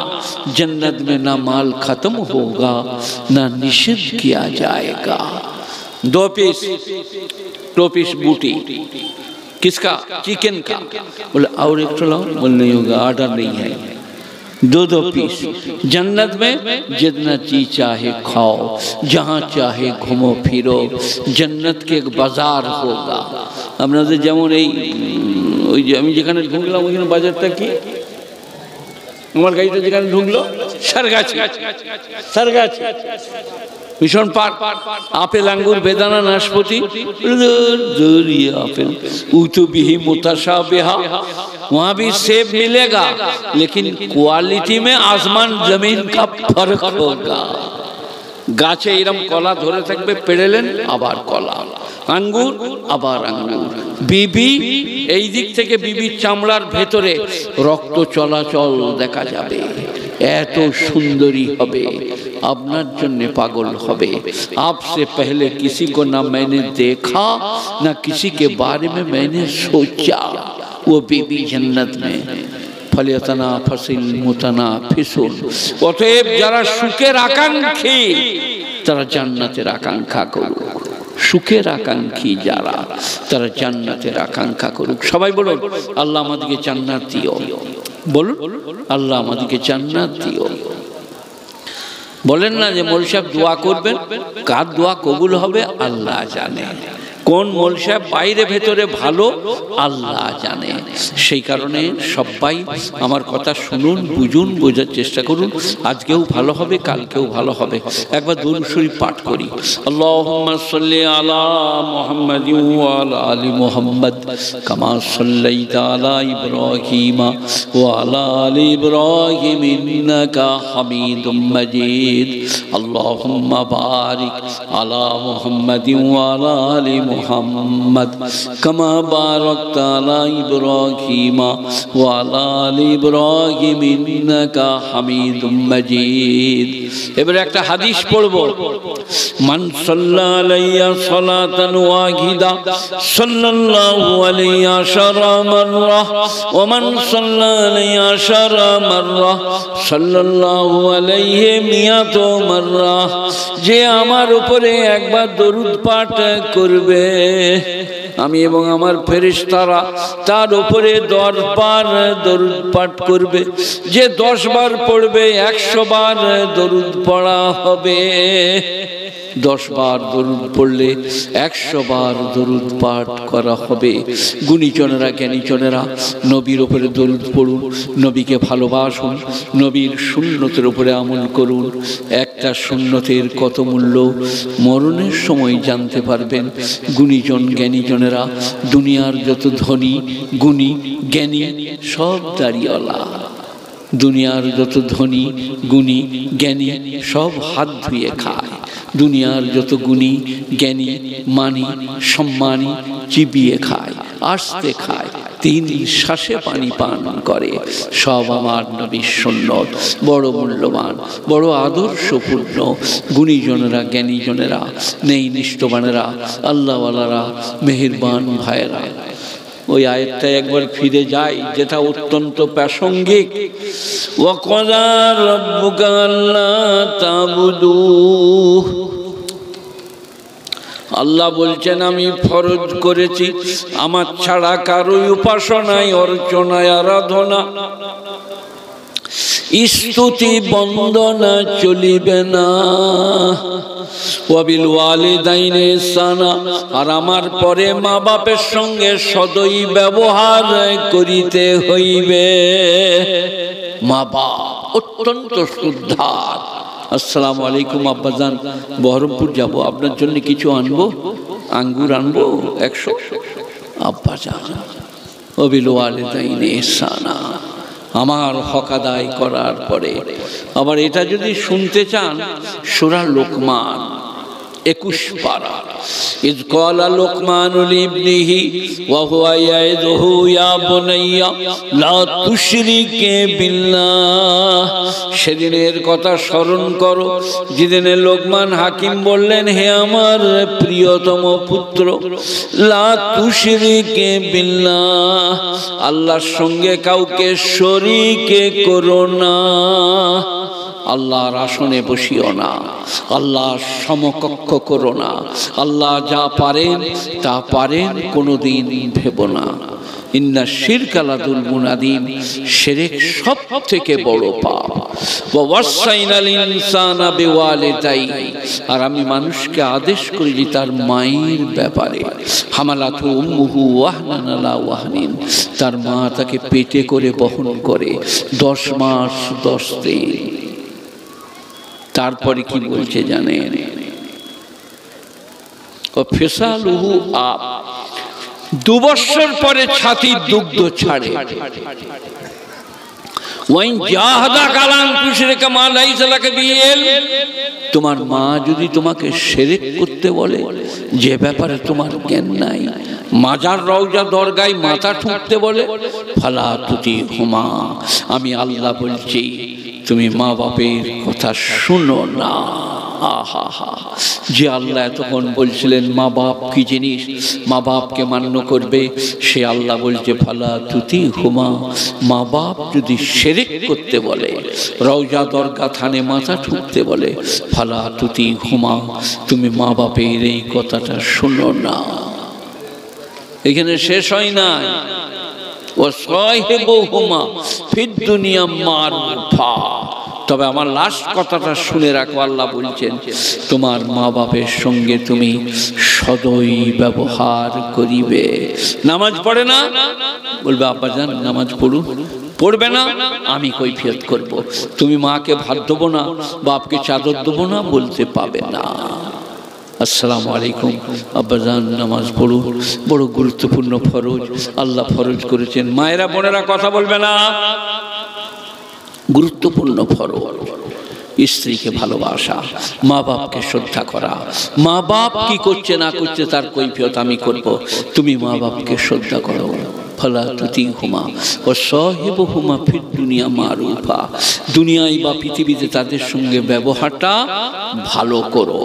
जन्नत में ना माल खत्म होगा, ना निषेध किया जाएगा। 2 पीस 2 पीस बूटी, किसका? चिकन का। बोले और एक लाओ, बोले नहीं होगा, ऑर्डर नहीं है। 2 पीस। जन्नत में जितना जी चाहे खाओ, जहाँ चाहे घूमो फिरो। जन्नत के एक बाजार होगा। আপনাদের যেমন এই ওই যে আমি যেখানে ঢুকলাম ওইখানে বাজারটা কি, আমার গাড়িটা যেখানে ঢুকলো সারগাছি, সারগাছি भीषण पार्क, आपेल अंगूर बेदाना नाशपाती, ये आपेल ऊतु बिही मुताशाबिहा, वहाँ भी सेब मिलेगा, लेकिन क्वालिटी में आसमान जमीन का फर्क होगा। गाचे एरम कला धरे থাকবে, পেড়েলেন আবার কলা, আঙ্গুর আবার আঙ্গুর। বিবি এই দিক থেকে বিবির চামড়ার ভেতরে রক্ত চলাচল দেখা যাবে। এত সুন্দরী হবে, আপনার জন্য पागल হবে। आपसे पहले किसी को ना मैंने देखा, ना किसी के बारे में मैंने सोचा। वो बीबी जन्नत में फलियतनाफसिल मुतनाफिसुन। অতএব যারা সুখের আকাঙ্ক্ষী তারা জান্নাতের আকাঙ্ক্ষা করুক। সুখের আকাঙ্ক্ষী যারা, তারা জান্নাতের আকাঙ্ক্ষা করুক। সবাই বলুন আল্লাহ আমাদেরকে জান্নাত দিও। বলুন আল্লাহ আমাদেরকে জান্নাত দিও। বলেন না যে মৌলভী সাহেব দোয়া করবেন, কার দোয়া কবুল হবে আল্লাহ জানে। কোন মৌলভী সাহেব বাইরে ভেতরে ভালো আল্লাহ জানে। সেই কারণে সবাই আমার কথা শুনুন, বুঝুন, বোঝার চেষ্টা করুন। আজকেও ভালো হবে, কালকেও ভালো হবে। একবার দুরূদ শরীফ পাঠ করি। আল্লাহুম্মা সাল্লি আলা মুহাম্মাদিন ওয়া আলা আলি মুহাম্মাদ কামা সাল্লাইতা আলা ইব্রাহিম ওয়া আলা আলি ইব্রাহিম ইন্নাকা হামিদুম মাজিদ। আল্লাহুম্মা বারিক আলা মুহাম্মাদিন ওয়া আলা আলি মুহাম্মাদ কামা বারাকতা আলা ইব্রাহিম ওয়া আলা আলি ইব্রাহিম ইন্নাকা হামিদুম মাজিদ। এবারে একটা হাদিস পড়ব। মান সাল্লা আলাইয়া সালাতান ওয়াহিদা সাল্লাল্লাহু আলাইহি আশারা মাররা ওয়া মান সাল্লা আলাইহি আশারা মাররা সাল্লাল্লাহু আলাইহি মিয়াতু মাররা। যে আমার উপরে একবার দরুদ পাঠ করবে, আমি এবং আমার ফেরেশতারা তার উপরে 10 বার দরুদ পাঠ করবে। যে 10 বার পড়বে 100 বার দরুদ পড়া হবে। 10 বার দরুদ পড়লে 100 বার দরুদ পাঠ করা হবে। গুণীজনেরা, জ্ঞানীজনেরা, নবীর উপরে দরুদ পড়ুন, নবীকে ভালোবাসুন, নবীর সুন্নতের উপরে আমল করুন। একটা সুন্নতের কত মূল্য মরণের সময় জানতে পারবেন। গুণীজন, জ্ঞানীজনেরা, দুনিয়ার যত ধনী, গুণী, জ্ঞানী সব দাড়িওয়ালা। দুনিয়ার যত ধনী, গুণী, জ্ঞানী সব হাত ধুয়ে খায়। দুনিয়ার যত গুণী, জ্ঞানী, মানি, সম্মানী চিবিয়ে খায়, আস্তে খায়, 3 শ্বাসে পানি পান করে। সব আমার নবীর সুন্নত, বড় মূল্যবান, বড় আদর্শপূর্ণ। গুণীজনেরা, জ্ঞানীজনেরা, নেই নিষ্ঠবানেরা, আল্লাহওয়ালারা, মেহেরবান ভাইয়েরা, ওই আয়াতটা একবার ফিরে যায়, যেটা অত্যন্ত প্রাসঙ্গিক। ওয়াকাযা রাব্বুকা আল্লা তা'বুদু, আল্লাহ বলছেন আমি ফরজ করেছি আমার ছাড়া কারোই উপাসনায়, অর্চনায়, আরাধনা, স্তুতি, বন্দনা চলিবে না। ওয়াবিল ওয়ালিদাইনি ইহসানা, আর আমার পরে মা বাপের সঙ্গে সদয় ব্যবহার করিতে হইবে। মা বাপ অত্যন্ত শ্রদ্ধার। আসসালামু আলাইকুম আব্বাজান, বহরমপুর যাব, আপনার জন্য কিছু আনবো, আঙ্গুর আনবো 100। আব্বাজান, ওয়াবিল ওয়ালিদাইনি ইহসানা, আমার হক আদায় করার পরে। আবার এটা যদি শুনতে চান, সূরা লোকমান 21 পারা। ইয ক্বালা লোকমানু লিবনিহি ওয়া হুয়া ইয়াইদুহু ইয়া বুনাইয়া লা তুশরিক বিল্লাহ। সেদিনের কথা স্মরণ করো, যেদিনে লোকমান হাকিম বললেন, হে আমার প্রিয়তম পুত্র, লা তুশরিক বিল্লাহ, আল্লাহর সঙ্গে কাউকে শরীক করো না। আল্লাহর আসনে বসিও না, আল্লাহর সমকক্ষ করো না। আল্লাহ যা পারেন তা পারেন, কোনোদিন ভেবো না। ইন্না শিরকা লাযুলমুন আযীম, শিরক সব থেকে বড় পাপ। ওয়া ওয়াসাইনাল ইনসানা বিওয়ালিদাইহি, আর আমি মানুষকে আদেশ করি যে তার মায়ের ব্যাপারে। হামালাতু উম্মুহু ওয়াহনান আলা ওয়াহনিন, তার মা তাকে পেটে করে বহন করে 10 মাস 10 দিন। তারপরে কি বলছে জানেন? ও ফিসালুহু আব, 2 বছর পরে ছাতির দুগ্ধ ছাড়ে। ওয়াইন জাহাদাকা আলা আন তুশরিকা মা লাইসা লাকা বিহি ইলম, তোমার মা যদি তোমাকে শিরক করতে বলে, যে ব্যাপারে তোমার জ্ঞান নাই, মাজার রওজা দরগায় মাথা ঠুকতে বলে, ফালা তুতিহুমা, আমি আল্লাহ বলছি তুমি মা বাপের কথা শুনো না। আহা, যে আল্লাহ এতক্ষণ বলছিলেন মা বাপ কি জিনিস, মা বাপকে মান্য করবে, সে আল্লাহ বলছে ফালা তুতিহুমা, মা বাপ যদি শিরক করতে বলে, রওজা দরগা থানে মাথা ঠুকতে বলে, ফালা তুতিহুমা, তুমি মা বাপের এই কথাটা শুনো না। এখানে শেষ হয় না, ওয়া সাহিবুহুমা ফিদ দুনিয়া মারুফা, তবে আমার লাস্ট কথাটা শুনে রাখো, আল্লাহ বলছেন তোমার মা বাপের সঙ্গে তুমি সদয় ব্যবহার করিবে। নামাজ পড়ে না, বলবে আব্বাজান নামাজ পড়ুন, পড়বে না আমি কৈফিয়ত করব। তুমি মাকে ভাত দেবো না, বাপকে চাদর দেবো না বলতে পাবে না। আসসালামু আলাইকুম আব্বাজান নামাজ পড়ুন, বড় গুরুত্বপূর্ণ ফরজ, আল্লাহ ফরজ করেছেন। মায়েরা বোনেরা কথা বলবে না, গুরুত্বপূর্ণ ফরজ। স্ত্রীকে ভালোবাসা, মা বাপকে শ্রদ্ধা করা। মা বাপ কি করছে না করছে তার কৈফিয়ত আমি করব। তুমি মা বাপকে শ্রদ্ধা করো। ফলা তুতিহুমা ও সাহিবহুমা ফিদ দুনিয়া মারুফা, দুনিয়ায় বা পৃথিবীতে তাদের সঙ্গে ব্যবহারটা ভালো করো।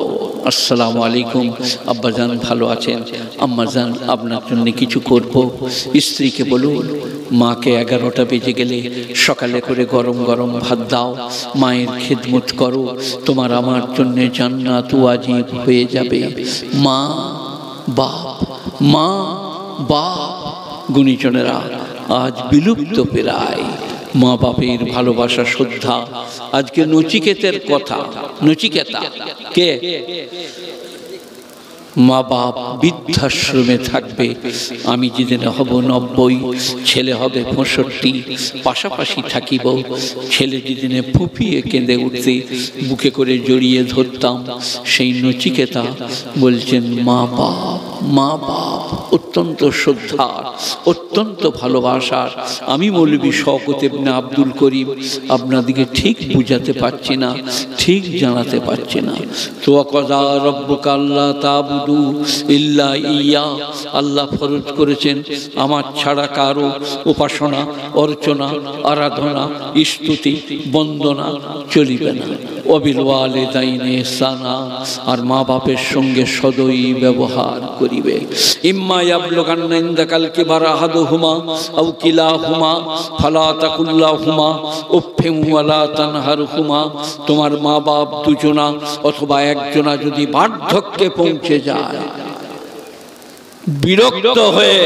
আসসালামু আলাইকুম আব্বাজান ভালো আছেন, আম্মাজান আপনার জন্য কিছু করব। স্ত্রীকে বলুন মাকে 11টা বেজে গেলে সকালে করে গরম গরম ভাত দাও, মায়ের খেদমত করো, তোমার আমার জন্য জান্নাত ওয়াজিব হয়ে যাবে। মা বাপ, মা বাপ গুণীজনেরা আজ বিলুপ্ত প্রায়। মা বাপের ভালোবাসা শ্রদ্ধা। আজকে নচিকেতের কথা, নচিকেতা কে? মা বাপ বৃদ্ধাশ্রমে থাকবে, আমি যেদিন হব 90, ছেলে হবে 65, পাশাপাশি থাকিব। ছেলে যেদিনে ফুপিয়ে কেঁদে উঠতে বুকে করে জড়িয়ে ধরতাম, সেই নচিকেতা বলছেন মা বাপ, মা বাপ অত্যন্ত শ্রদ্ধার, অত্যন্ত ভালোবাসার। আমি মৌলভী শওকত ইবনে আব্দুল করিম আপনাদিকে ঠিক বুঝাতে পারছি না, ঠিক জানাতে পারছি না। তো ওয়াকাযা রাব্বুকা আল্লা তা'বুদু ইল্লা ইয়্যা, আল্লাহ ফরজ করেছেন আমার ছাড়া কারো উপাসনা, অর্চনা, আরাধনা, স্তুতি, বন্দনা চলিবে না। ওয়াবিল ওয়ালিদাইনি ইহসানা, আর মা বাপের সঙ্গে সদয় ব্যবহার করিবে। ইম্মা ইয়াবলুগান্না ইনদাকাল কিবারা আহাদুহুমা আও কিলাহুমা ফালা তাকুল লাহুমা উফফিন ওয়ালা তানহারহুমা, তোমার মা বাপ দুজনা অথবা একজনা যদি বার্ধক্যে পৌঁছে যায়, বিরক্ত হয়ে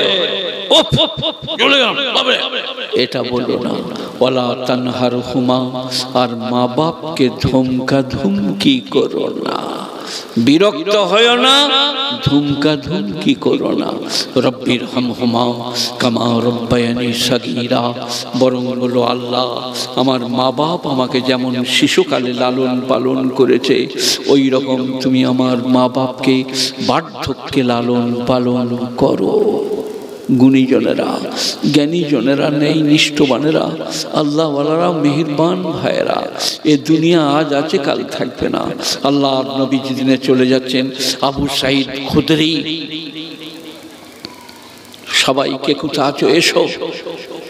এটা বলো না। ওয়ালা তানহারহুমা, আর মা বাপকে ধমকা ধমকি করো না, বিরক্ত হয় না, ধমকা ধমকি করো না। রব্বির হামহুমা কামা রব্বায়ানি সাগীরা, বরং বলো আল্লাহ আমার মা বাপ আমাকে যেমন শিশুকালে লালন পালন করেছে, ওই রকম তুমি আমার মা বাপকে বার্ধক্যে লালন পালন করো। গুণীজনেরা, জ্ঞানীজনেরা নেই, নিষ্ঠবানেরা, আল্লাহওয়ালারা, মেহেরবান ভাইয়েরা, এ দুনিয়া আজ আছে কাল থাকবে না। আল্লাহর নবী যেদিনে চলে যাচ্ছেন, আবু সাঈদ খুদরি সবাইকে কোথায় আছো এসো,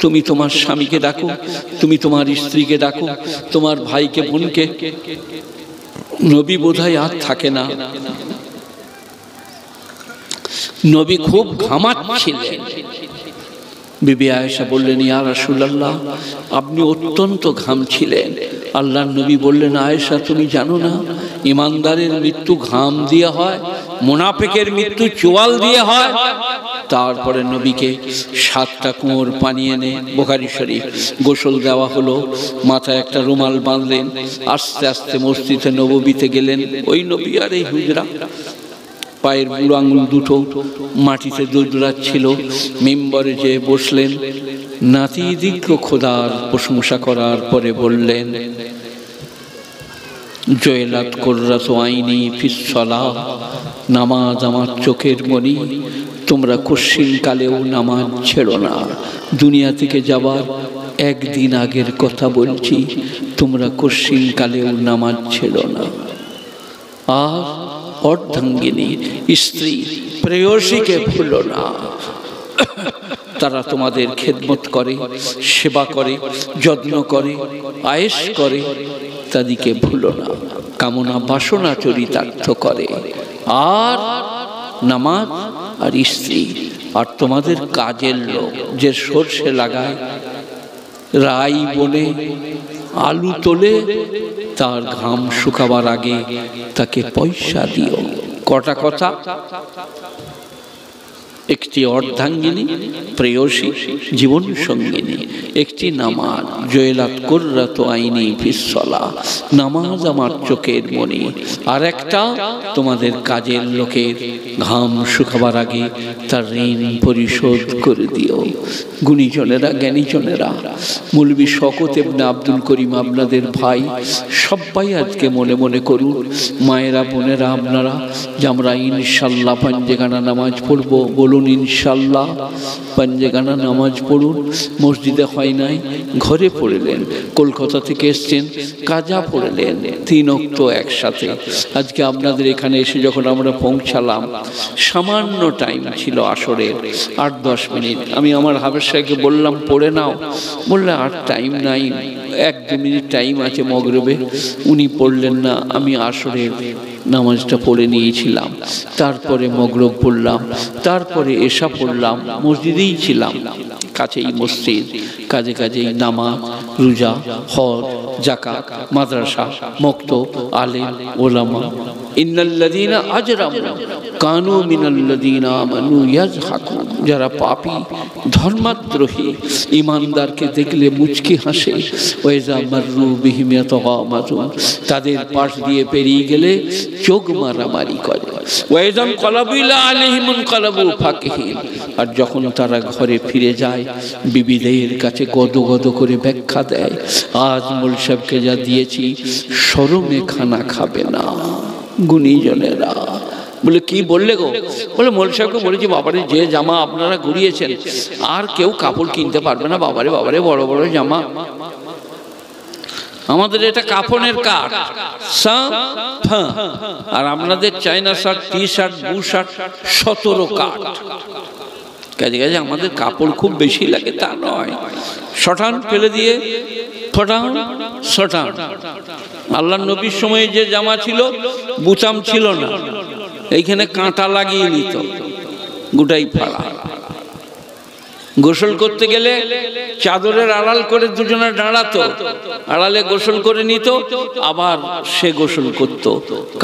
তুমি তোমার স্বামীকে ডাকো, তুমি তোমার স্ত্রীকে ডাকো, তোমার ভাইকে বোনকে। নবী বোধহয় আর থাকে না, নবী খুব ঘামাচ্ছিলেন। বিবি আয়েশা বললেন ইয়া রাসূলুল্লাহ আপনি অত্যন্ত ঘামছিলেন। আল্লাহর নবী বললেন আয়েশা তুমি জানো না ইমানদারের মৃত্যু ঘাম দিয়ে হয়, মুনাফিকের মৃত্যু চোয়াল দিয়ে হয়। তারপরে নবীকে 7টা কুয়োর পানি এনে বুখারী শরীফ গোসল দেওয়া হলো, মাথায় একটা রুমাল বাঁধলেন, আস্তে আস্তে মসজিদে নববীতে গেলেন। ওই নবী আর এই হুজরা, পায়ের বুড়ো আঙুল দুটো মাটিতে দুধরাচ্ছিল, মিম্বরে যে বসলেন, নাতিদিগ্য খোদার প্রশংসা করার পরে বললেন জয়লাত কুররাতু আইনি ফিস সালাহ, নামাজ আমার চোখের মণি, তোমরা কশিন কালেও নামাজ ছেড়ো না। দুনিয়া থেকে যাবার একদিন আগের কথা বলছি, তোমরা কশিন কালেও নামাজ ছেড়ো না। আর অর্ধাঙ্গিনী স্ত্রী প্রেয়সীকে ভুলো না, তারা তোমাদের খেদমত করে, সেবা করে, যত্ন করে, আয়েশ করে, তাদেরকে ভুলো না। কামনা বাসনা চরিতার্থ করে। আর নামাজ আর স্ত্রী আর তোমাদের কাজের লোক যে সরষে লাগায়, রাই বনে আলু তোলে, তার ঘাম শুকাবার আগে তাকে পয়সা দিও। কটা কথা, একটি অর্ধাঙ্গিনী প্রেয়সী জীবন সঙ্গিনী, একটি নামাজ জয়লাত কুররাতু আইনি ফিস সালাহ, নামাজ আমার চোখের মণি, আর একটা তোমাদের কাজের লোকের ঘাম শুকাবার আগে তার ঋণ পরিশোধ করে দিও। গুণীজনেরা, জ্ঞানীজনেরা, মৌলভী শওকত ইবনে আব্দুল করিম আপনাদের ভাই, সবাই আজকে মনে মনে করুন, মায়েরা বোনেরা আপনারা, যে আমরা ইনশাল্লাহ পাঞ্জেগানা নামাজ পড়বো। বলুন ইনশাল্লাহ পাঞ্জেগানা নামাজ পড়ুন। মসজিদে হয় নাই, ঘরে পড়লেন। কলকাতা থেকে এসছেন, কাজা পড়লেন, 3 ওয়াক্ত একসাথে। আজকে আপনাদের এখানে এসে যখন আমরা পৌঁছালাম, সামান্য টাইম ছিল আসরের, 8-10 মিনিট। আমি আমার হাফেজ সাহেবকে বললাম পড়ে নাও, বললে আর টাইম নাই, 1-2 মিনিট টাইম আছে মগরিবে। উনি পড়লেন না, আমি আসরের নামাজটা পড়ে নিয়েছিলাম। তারপরে মগরিব পড়লাম, তারপরে এশা পড়লাম। মসজিদেই ছিলাম, কাছেই মসজিদ, কাজে কাজেই নামাজ, রোজা, হজ, যাকাত, মাদ্রাসা, মক্তব, আলেম, ওলামা। ইন্নাল্লাযীনা আজরামু কানু মিনাল্লাযীনা আমানু ইয়াজহাকুন। যারা পাপী, ধর্মাদ্রোহী, ইমানদারকে দেখলে মুচকি হাসে। ওয়াইযা মাররু বিহিম ইয়াতাগামাজুন। তাদের পাশ দিয়ে পেরিয়ে গেলে চোখ মারামারি করে। ওয়াইযা কলাবু ইলা আলাইহিম কলাবু ফাকিহিন। আর যখন তারা ঘরে ফিরে যায়, বিবিদের কাছে গদগদ করে ব্যাখ্যা দেয়, আজ মোল সাহেবকে যা দিয়েছি শরমে খানা খাবে না। গুণীজনেরা বলে কি বললে গো? বলে মোল সাহেবকে বলেছি, বাবারে যে জামা আপনারা ঘুরিয়েছেন আর কেউ কাপড় কিনতে পারবে না। বাবারে বাবারে, বড় বড় জামা, আমাদের এটা কাফনের কাঠ, আর আপনাদের চাইনা শার্ট, টি শার্ট, বু শার্ট 17 কাঠ। কাজে কাজে আমাদের কাপড় খুব বেশি লাগে তা নয়। শটান ফেলে দিয়ে ফটান শটান। আল্লাহ নবীর সময়ে যে জামা ছিল বুতাম ছিল না, এইখানে কাঁটা লাগিয়ে নিত, গোটাই ফাড়া। গোসল করতে গেলে চাদরের আড়াল করে দুজনে দাঁড়াতো, আড়ালে গোসল করে নিত, আবার সে গোসল করত।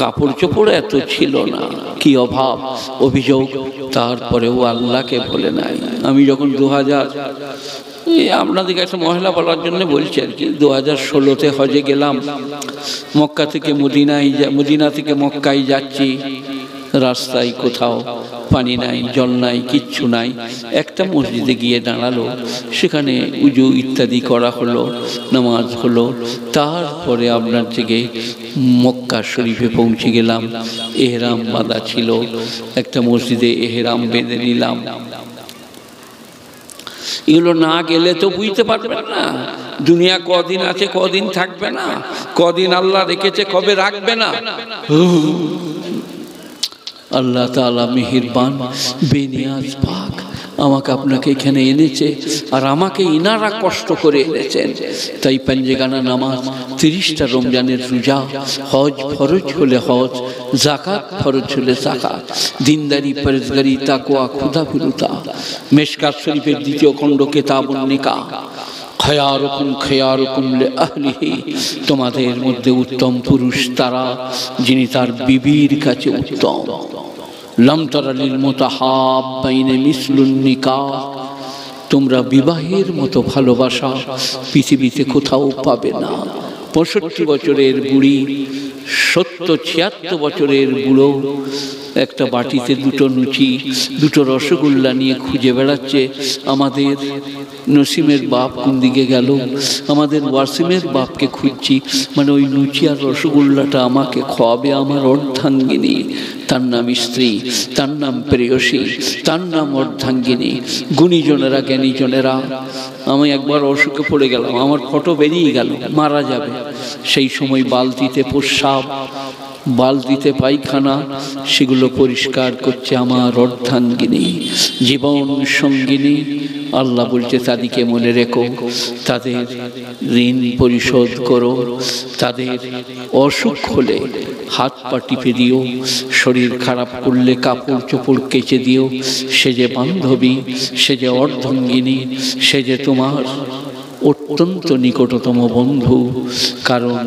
কাপড় চোপড় এত ছিল না, কি অভাব, অভিযোগ। তারপরেও আল্লাহকে ভোলে নাই। আমি যখন 2000, আপনাদেরকে একটা মহিলা বলার জন্য বলছি আর কি, 2016-তে হজে গেলাম। মক্কা থেকে মদিনায়, মদিনা থেকে মক্কায় যাচ্ছি, রাস্তায় কোথাও পানি নাই, জল নাই, কিচ্ছু নাই। একটা মসজিদে গিয়ে দাঁড়ালো, সেখানে উজু ইত্যাদি করা হলো, নামাজ হলো। তারপরে আপনার থেকে মক্কা শরীফে পৌঁছে গেলাম। এহরাম বাঁধা ছিল, একটা মসজিদে এহরাম বেঁধে নিলাম। এগুলো না গেলে তো বুঝতে পারবেন না দুনিয়া কদিন আছে, কদিন থাকবে না, কদিন আল্লাহ রেখেছে, কবে রাখবে না। আল্লাহ তাআলা মেহেরবান, বেনিয়াজ পাক, আমাকে আপনাকে এখানে এনেছে, আর আমাকে ইনারা কষ্ট করে এনেছেন। তাই পাঞ্জেগানা নামাজ, 30টা রমজানের রোজা, হজ ফরজ হলে হজ, যাকাত ফরজ হলে যাকাত, দিনদারি, পরহেজগারি, তাকওয়া, খুদাভীরুতা। মিশকাত শরীফের 2য় খণ্ড কিতাবুন নিকাহ। খয়ারুকুম খয়ারুকুম লিআহলিহি। তোমাদের মধ্যে উত্তম পুরুষ তারা যিনি তার বিবির কাছে উত্তম। লাম তারা লিল মুতাহাব্বাইনি মিসলুন নিকাহ। তোমরা বিবাহের মতো ভালোবাসা পৃথিবীতে কোথাও পাবে না। 65 বছরের বুড়ি, 76 বছরের বুড়ো একটা বাটিতে 2টো লুচি, 2টো রসগোল্লা নিয়ে খুঁজে বেড়াচ্ছে। আমাদের নসিমের বাপ কোন দিকে গেল, আমাদের ওয়াসিমের বাপকে খুঁজছি। মানে ওই লুচি আর রসগোল্লাটা আমাকে খাওয়াবে আমার অর্ধাঙ্গিনী। তার নাম স্ত্রী, তার নাম প্রেয়সী, তার নাম অর্ধাঙ্গিনী। গুণীজনেরা, জ্ঞানীজনেরা, আমি একবার অসুখে পড়ে গেলাম, আমার ফটো বেরিয়ে গেল, মারা যাবে। সেই সময় বালতিতে প্রস্রাব, বালতিতে পায়খানা, সেগুলো পরিষ্কার করছে আমার অর্ধাঙ্গিনী, জীবন সঙ্গিনী। আল্লাহ বলছে তাদেরকে মনে রেখো, তাদের ঋণ পরিশোধ করো, তাদের অসুখ হলে হাত পা টিপে দিও, শরীর খারাপ করলে কাপড় চোপড় কেচে দিও। সে যে বান্ধবী, সে যে অর্ধাঙ্গিনী, সে যে তোমার অত্যন্ত নিকটতম বন্ধু। কারণ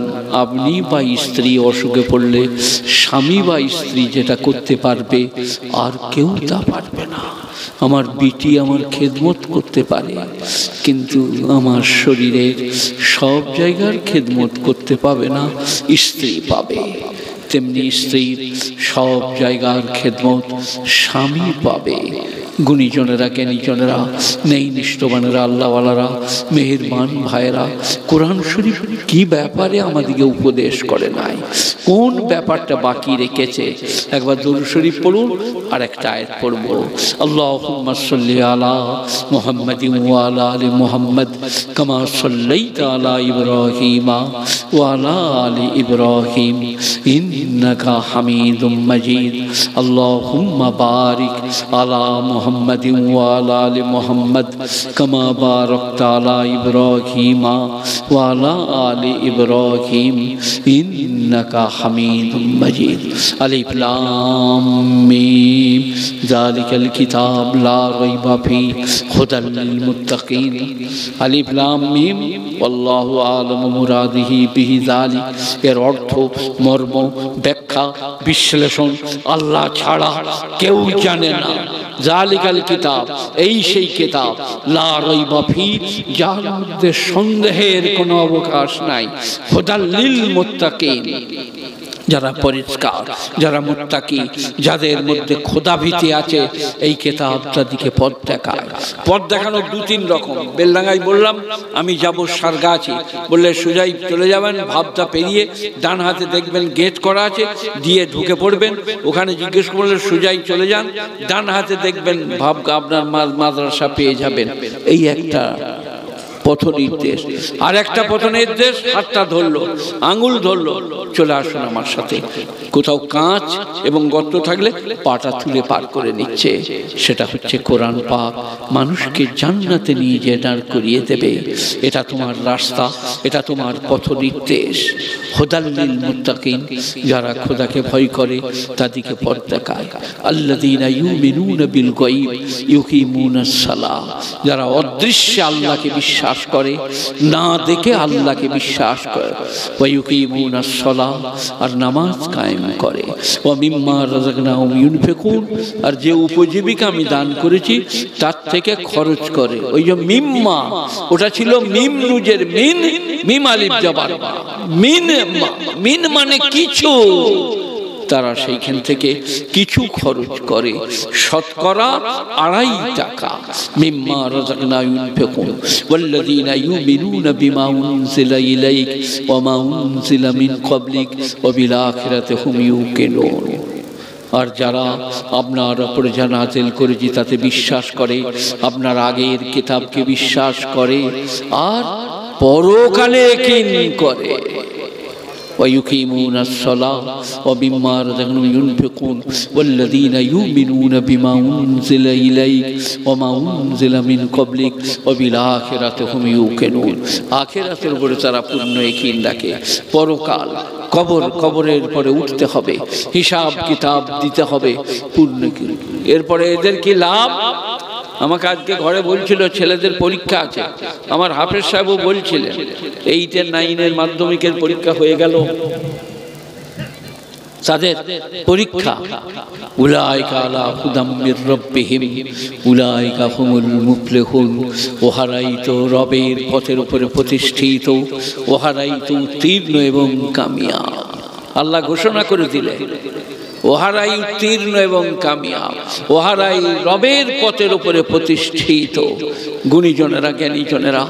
আপনি বা স্ত্রী অসুখে পড়লে স্বামী বা স্ত্রী যেটা করতে পারবে আর কেউ তা পারবে না। আমার বিটি আমার খেদমত করতে পারে, কিন্তু আমার শরীরের সব জায়গার খেদমত করতে পাবে না, স্ত্রী পাবে। তেমনি স্ত্রীর সব জায়গার খেদমত স্বামী পাবে। গুণীজনেরা, জ্ঞানীজনেরা, নেই নিষ্ঠবানেরা, আল্লাহওয়ালারা, মেহেরবান ভাইয়েরা, কোরআন শরীফ কি ব্যাপারে আমাদেরকে উপদেশ করে নাই, কোন ব্যাপারটা বাকি রেখেছে। একবার দুরূদ শরীফ পড়ুন, আর একটা আয়াত পড়ব। আল্লাহুম্মা সাল্লি আলা মুহাম্মাদিন ওয়া আলা আলি মুহাম্মাদ কামা সাল্লাইতা আলা ইব্রাহিম ওয়া আলা আলি ইব্রাহিম ইন্নাকা হামিদুম মাজিদ। আল্লাহুম্মা বারিক আলা মুহাম্মাদিন ওয়া আলা আলি মুহাম্মাদ কামা বারাকতা আলা ইব্রাহিম ওয়া আলা আলি ইব্রাহিম ইন্নাকা হামিদুম মাজিদ। আলিফ লাম মিম যালিকাল কিতাব লা রাইবা ফিহি হুদাল লিল মুত্তাকিন। আলিফ লাম মিম আল্লাহু আ'লামু মুরাদিহি বিহি যালিক। এর অর্থ, মর্ম, ব্যাখ্যা, বিশ্লেষণ আল্লাহ ছাড়া কেউ জানে না। জালিকাল কিতাব, এই সেই কিতাব, লা রাইবা ফিহি, যার মধ্যে সন্দেহের কোনো অবকাশ নাই, হুদাল লিল মুত্তাকিন, যারা পরিষ্কার, যারা মুত্তাকি, যাদের মধ্যে খোদাভীতি আছে, এই কিতাবটা দিকে পথ দেখায়। পথ দেখানো দু তিন রকম। বেলডাঙ্গায় বললাম আমি যাব সারগাছি, বললে সোজাই চলে যাবেন, ভাবটা পেরিয়ে ডান হাতে দেখবেন গেট করা আছে, দিয়ে ঢুকে পড়বেন। ওখানে জিজ্ঞেস করলে সোজাই চলে যান, ডান হাতে দেখবেন ভাব আপনার মাদ্রাসা পেয়ে যাবেন। এই একটা পথ নির্দেশ। আর একটা পথ নির্দেশ, হাতটা ধরলো, আঙুল ধরলো, চলে আসুন আমার সাথে। কোথাও কাঁচ এবং গর্ত থাকলে পাটা তুলে পার করে নিচ্ছে, সেটা হচ্ছে কোরআন পাক। মানুষকে জান্নাতে নিয়ে যে দাঁড় করিয়ে দেবে, এটা তোমার রাস্তা, এটা তোমার পথ নির্দেশ। হুদাল লিল মুত্তাকিন, যারা খোদাকে ভয় করে তাদেরকে পথ দেখায়। আল্লাযীনা ইউমিনুনা বিল গায়ব ইউকিমুনাস সালাহ, যারা অদৃশ্যে আল্লাহকে বিশ্বাস করে, না দেখে আল্লাহকে বিশ্বাস করে। ওয়া ইউকিমুনাস সালাহ, আর নামাজ কায়েম করে। ওয়া মিম্মা রাযাকনাহুম ইউনফিকুন, আর যে উপজীবিকা আমি দান করেছি তার থেকে খরচ করে। ওই যে মিম্মা, ওটা ছিল মিম নুজের মিন, মিম আলিফ জবর মিন, মিন মানে কিছু, তারা সেইখান থেকে কিছু খরচ করে। শতকরা 2.5 টাকা। মিম্মা রাযাকনাহুম ইউনফিকুন ওয়াল্লাযীনা ইউমিনুনা বিমা উনজিলা ইলাইক ওয়া মা উনজিলা মিন ক্বাবলিক ওয়া বিল আখিরাতি হুম ইউকিনুন। আর যারা আপনার উপরে যা নাযিল করেছি তাতে বিশ্বাস করে, আপনার আগের কিতাবকে বিশ্বাস করে, আর পরকালে কিন করে। ويقيمون الصلاة ومما رزقناهم ينفقون والذين يؤمنون بما أنزل إليك وما أنزل من قبلك وبالآخرة هم يوقنون। আখিরাতের উপরে তারা পূর্ণ ইয়াকিন রাখে। পরকাল, কবর, কবরের পরে উঠতে হবে, হিসাব কিতাব দিতে হবে, পূর্ণ। এরপরে এদের কি লাভ? আমাকে আজকে ঘরে বলছিল ছেলেদের পরীক্ষা আছে, আমার হাফেজ সাহেবও বলছিলেন 8 আর 9 মাধ্যমিকের পরীক্ষা হয়ে গেল, তাদের পরীক্ষা। উলাইকা আলা হুদাম মির রাব্বিহিম উলাইকা হুমুল মুফলিহুন। ওহারাই তো রবের পথের উপরে প্রতিষ্ঠিত, ওহারাই তো উত্তীর্ণ এবং কামিয়াব। আল্লাহ ঘোষণা করে দিলেন ওহারাই উত্তীর্ণ এবং কামিয়াব, ওহারাই রবের পথের উপরে প্রতিষ্ঠিত। গুণীজনেরা, জ্ঞানীজনেরা,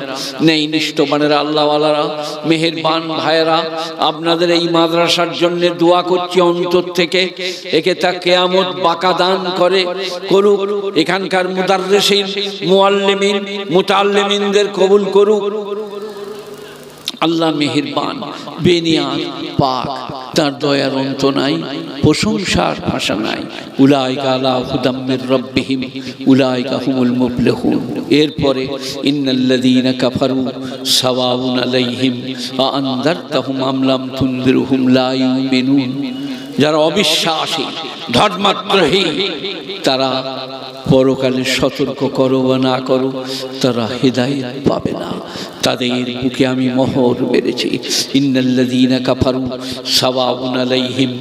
নেই নিষ্ঠবানেরা, আল্লাহওয়ালারা, মেহেরবান ভাইয়েরা, আপনাদের এই মাদ্রাসার জন্য দোয়া করছি অন্তর থেকে। একে তা কিয়ামত বাঁকা দান করে করুক, এখানকার মুদাররিসিন, মুআল্লিমিন, মুতাআল্লিমিনদের কবুল করুক। আল্লাহ মেহেরবান, বেনিয়াজ, পাক, তার দয়ার অন্ত নাই, প্রশংসার ভাষা নাই। উলাইকা আলা হুদাম মির রাব্বিহিম উলাইকা হুমুল মুফলিহুন। এরপরে ইন্নাল্লাযীনা কাফারু সাওয়াউন আলাইহিম আ আনযারতাহুম আম লাম তুনযিরহুম লা ইউমিনুন। যারা অবিশ্বাসী, ধর্মাদ্রোহী, তারা পরকালে সতর্ক করো বা না করো তারা হেদায়েত পাবে না। তাদের বুকে আমি মোহর মেরেছি। ইন্নাল্লাযীনা কাফারু সাওয়াউন আলাইহিম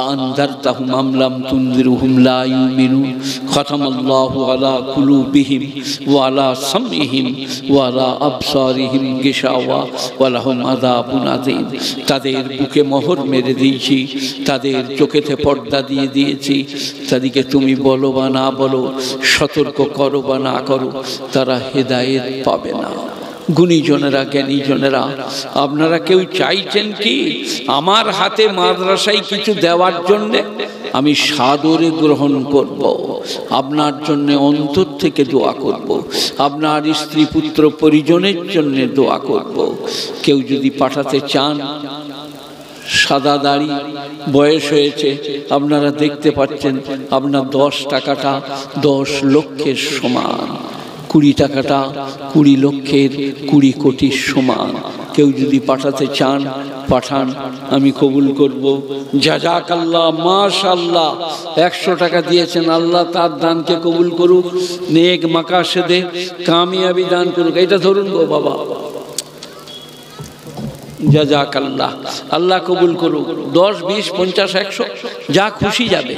আনযারতাহুম আম লাম তুনযিরহুম লা ইউমিনুন খাতামাল্লাহু আলা কুলুবিহিম ওয়া আলা সামইহিম ওয়া আলা আবসারিহিম গিশাওয়া ওয়া লাহুম আযাবুন আযীম। তাদের বুকে মোহর মেরে দিয়েছি, তাদের চোখেতে পর্দা দিয়ে দিয়েছি। তাদেরকে তুমি বলো বা না বলো, সতর্ক করো বা না করো, তারা হেদায়েত পাবে না। গুণীজনেরা, জ্ঞানীজনেরা, আপনারা কেউ চাইছেন কি আমার হাতে মাদ্রাসায় কিছু দেওয়ার জন্যে? আমি সাদরে গ্রহণ করব, আপনার জন্য অন্তর থেকে দোয়া করব, আপনার স্ত্রী পুত্র পরিজনের জন্য দোয়া করব। কেউ যদি পাঠাতে চান, সাদা দাড়ি, বয়স হয়েছে, আপনারা দেখতে পাচ্ছেন আপনার 10 টাকাটা 10 লক্ষের সমান, 20 টাকাটা 20 লক্ষের 20 কোটির সমান। কেউ যদি পাঠাতে চান পাঠান, আমি কবুল করব। জাযাকাল্লাহ, মাশাআল্লাহ। 100 টাকা দিয়েছেন, আল্লাহ তার দানকে কবুল করুক, নেক মাকাসেদে কামিয়াবি দান করুক। এটা ধরুন গো বাবা, জাযাকাল্লাহ, আল্লাহ কবুল করুক। 10, 20, 50, 100 যা খুশি যাবে,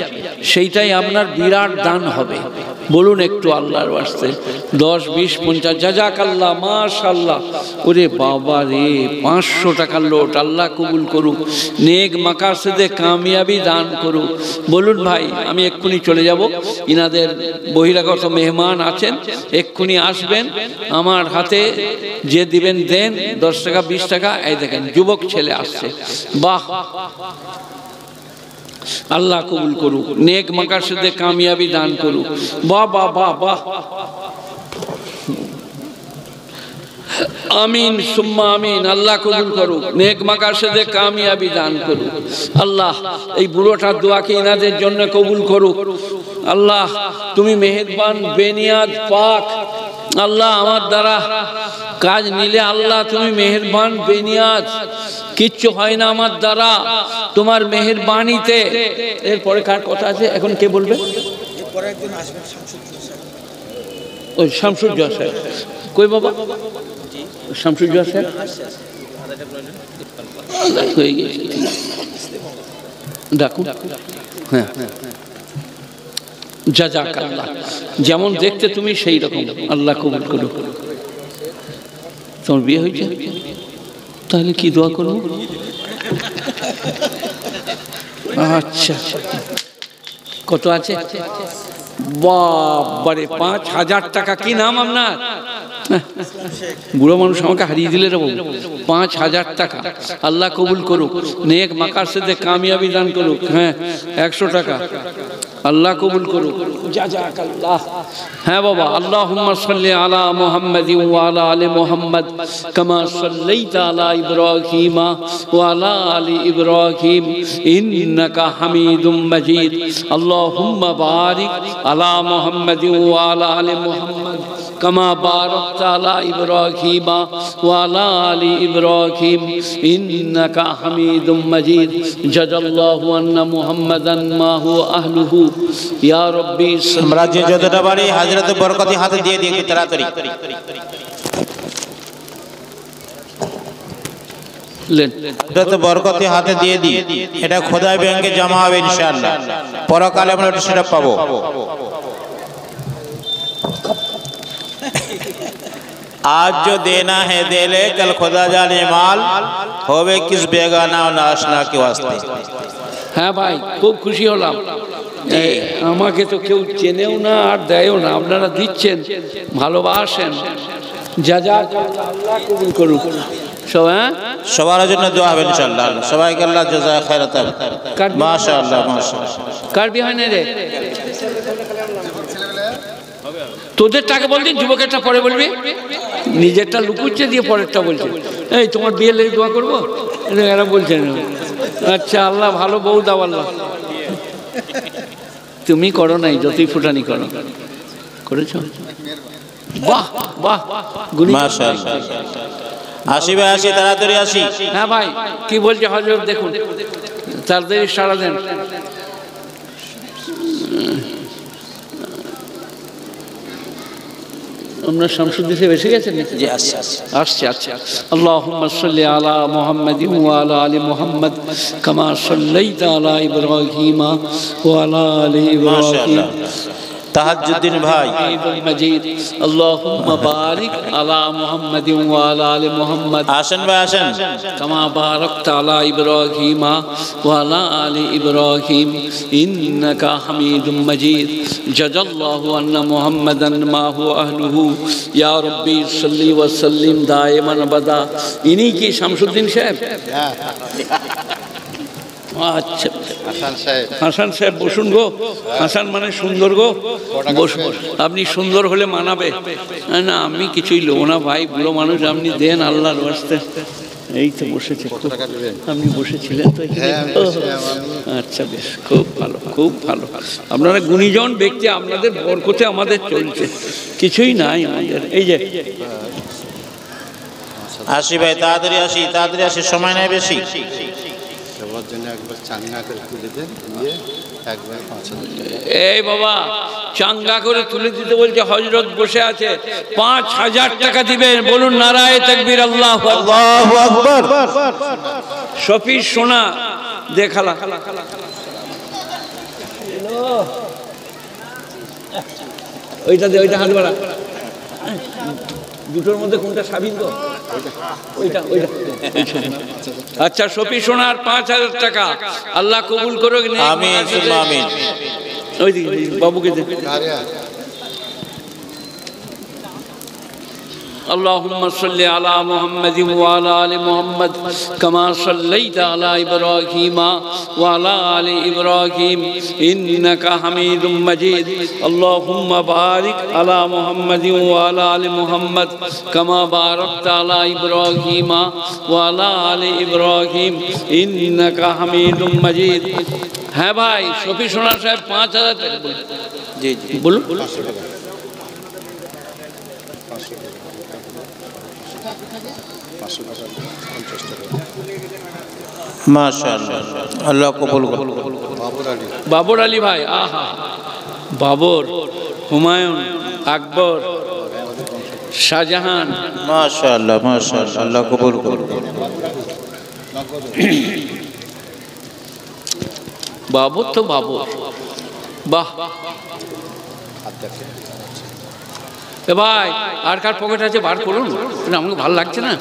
সেইটাই আপনার বিরাট দান হবে। বলুন একটু আল্লাহর ওয়াস্তে, 10, 20, 50, জাযাকাল্লাহ, মাশাআল্লাহ। ওরে বাবা রে, 500 টাকার লোট, আল্লাহ কবুল করুক, নেক মাকাসেদে কামিয়াবি দান করুক। বলুন ভাই, আমি এক্ষুনি চলে যাব, ইনাদের বহিরাগত মেহমান আছেন, এক্ষুনি আসবেন। আমার হাতে যে দিবেন দেন, 10 টাকা 20 টাকা। এই দেখেন যুবক ছেলে আসছে, বাহ, আল্লাহ কবুল করুক, নেক মাকাসেদে কামিয়াবি দান করুক। বাহ বাহ বাহ বাহ, আমিন সুম্মা আমিন। আল্লাহ কবুল করুক, নেক মাকাসেদে কামিয়াবি দান করুক। আল্লাহ এই বুড়োটার দোয়াকে ইনাদের জন্য কবুল করুক। আল্লাহ তুমি মেহেরবান, বেনিয়াদ, পাক। আল্লাহ আমার দ্বারা কাজ নিলে আল্লাহ তুমি মেহেরবান, বেনিয়াজ, কিচ্ছু হয় না আমার দ্বারা, তোমার মেহেরবানিতে। এরপরে কার কথা আছে এখন কে বলবে? ওই শামসুজ্জোহা সাহেব কই বাবা? শামসুজ্জোহা সাহেব হয়ে গেছে, ডাকুন। হ্যাঁ, জাযাকাল্লাহ, যেমন দেখতে তুমি সেই রকম, আল্লাহ কবুল করুক। তোমার বিয়ে হয়েছে, তাহলে কি দোয়া করবো? আচ্ছা, কত আছে? বাবারে, 5,000 টাকা। কি নাম আপনার? বুড়ো মানুষ আমাকে হারিয়ে দিলে রে বাবু। 5,000 টাকা, আল্লাহ কবুল করুক, নেক মাকাসেদে কামিয়াবি দান করুক। হ্যাঁ, 100 টাকা, আল্লাহ কবুল করুক, জাযাকাল্লাহ। হ্যাঁ বাবা, আল্লাহুম্মা সাল্লি আলা মুহাম্মাদিন ওয়া আলা আলি মুহাম্মাদ কামা সাল্লাইতা আলা ইব্রাহিম ওয়া আলা আলি ইব্রাহিম ইন্নাকা হামিদুম মাজিদ। আল্লাহুম্মা বারিক আলা মুহাম্মাদিন ওয়া আলা আলি মুহাম্মাদ কামা বারাকতা আলা ইব্রাহিম ওয়া আলা আলি ইব্রাহিম ইন্নাকা হামিদুম মাজিদ। জাযাল্লাহু আন্না মুহাম্মাদান মা হুয়া আহলুহু ইয়া রাব্বি। আমরা যে যতটা পারি হযরত বরকতি হাতে দিয়ে দিই তাড়াতাড়ি। হযরত বরকতি হাতে দিয়ে দিই, এটা খোদাই ব্যাংকে জমা হবে ইনশাআল্লাহ, পরকালে আমরা সেটা পাবো। आज जो देना है दे ले, कल खुदा जाने माल होवे किस बेगाना और नाशना के वास्ते। হ্যাঁ ভাই, খুব খুশি হলাম। আমাকে তো কেউ চেনেও না আর দেয়ও না, আপনারা দিচ্ছেন, ভালোবাসেন। জাযাকাল্লাহ, আল্লাহ কবুল করুক। সব সবার জন্য দোয়া হবে ইনশাআল্লাহ। সবাইকে আল্লাহ জাযায়ে খায়রাত। মাশাআল্লাহ, মাশাআল্লাহ। কার বিয়ে হয় না রে? তোদের টাকা বলছি, যুবকেরটা পরে বলবি, নিজেরটা লুকুচ্ছে দিয়ে পরেরটা বলছে। এই তোমার বিয়ে লেগে দোয়া করবো, এরা বলছে না। আচ্ছা, আল্লাহ ভালো বউ দাও আল্লাহ। তুমি করো নাই, যতই ফুটানি করো, করেছো। বাহ বাহ, মাশাআল্লাহ। আসি ভাই, আসি, তাড়াতাড়ি আসি। হ্যাঁ ভাই, কি বলছে হযরত দেখুন, তাড়াতাড়ি সারা দেন। আপনার শামসুদ্দিন সাহেব এসে গেছেন নাকি? জি আসছে আসছে। আসছে আচ্ছা। আল্লাহুম্মা সাল্লি আলা মুহাম্মাদিন ওয়া আলা আলি মুহাম্মাদ কামা সাল্লাইতা আলা ইব্রাহিম ওয়া আলা আলি ইব্রাহিম তাহাজ্জুদ্দিন ভাই হামিদুম মাজিদ। আল্লাহুম্মা বারিক আলা মুহাম্মাদিন ওয়া আলা আলি মুহাম্মাদ আসেন ভাই আসেন। কামা বারাকতা আলা ইব্রাহিম ওয়া আলা আলি ইব্রাহিম ইন্নাকা হামিদুম মাজিদ। জাযাল্লাহু আন্না মুহাম্মাদান মা হুয়া আহলুহু ইয়া রাব্বি সাল্লি ওয়া সাল্লিম দাইমান আবাদা। ইনি কি শামসুদ্দিন সাহেব? আচ্ছা হাসান সাহেব বসুন গো। হাসান মানে সুন্দর গো, বসুন। আপনি সুন্দর হলে মানাবে না, আমি কিছুই লোব না ভাই, বুড়ো মানুষ, আপনি দেন আল্লাহর ওয়াস্তে। এই তো বসেছে, আপনি বসেছিলেন তো এখানে? আচ্ছা বেশ, খুব ভালো খুব ভালো। আপনারা গুণীজন ব্যক্তি, আপনাদের বরকতে আমাদের চলছে, কিছুই নাই আমাদের। এই যে আসি ভাই, তাড়াতাড়ি আসি তাড়াতাড়ি আসি, সময় নাই বেশি। এই বাবা চাঙ্গা করে তুলে দিতে বলছে, হযরত বসে আছে, ৫,০০০ টাকা দিবেন। বলুন নারায়ে তাকবীর, আল্লাহু আকবার। শফি সোনা দেখালা, ওইটা দে, ওইটা হাত বাড়া। দুটোর মধ্যে কোনটা সাবিন তো? ওইটা ওইটা। আচ্ছা শফি সোনার ৫,০০০ টাকা, আল্লাহ কবুল করুক। আমিন সুম্মা আমিন। ওই দিকে বাবুকে দে। اللهم صل على محمد وعلى آل محمد كما صليت على إبراهيم وعلى آل إبراهيم إنك حميد مجيد اللهم بارك على محمد وعلى آل محمد كما باركت على إبراهيم وعلى آل إبراهيم إنك حميد مجيد। হ্যাঁ ভাই, শফি সোনা সাহেব ৫,০০০ টাকা জি জি বলুন। মাশাআল্লাহ, আল্লাহ কবুল করুন। বাবর আলী ভাই, আহা, বাবর, হুমায়ুন, আকবর, শাহজাহান। মাশাআল্লাহ মাশাআল্লাহ, আল্লাহ কবুল করুন। বাবর তো বাবর, বাহ। এ ভাই আর কার পকেট আছে বার করুন, আমাকে ভালো লাগছে না।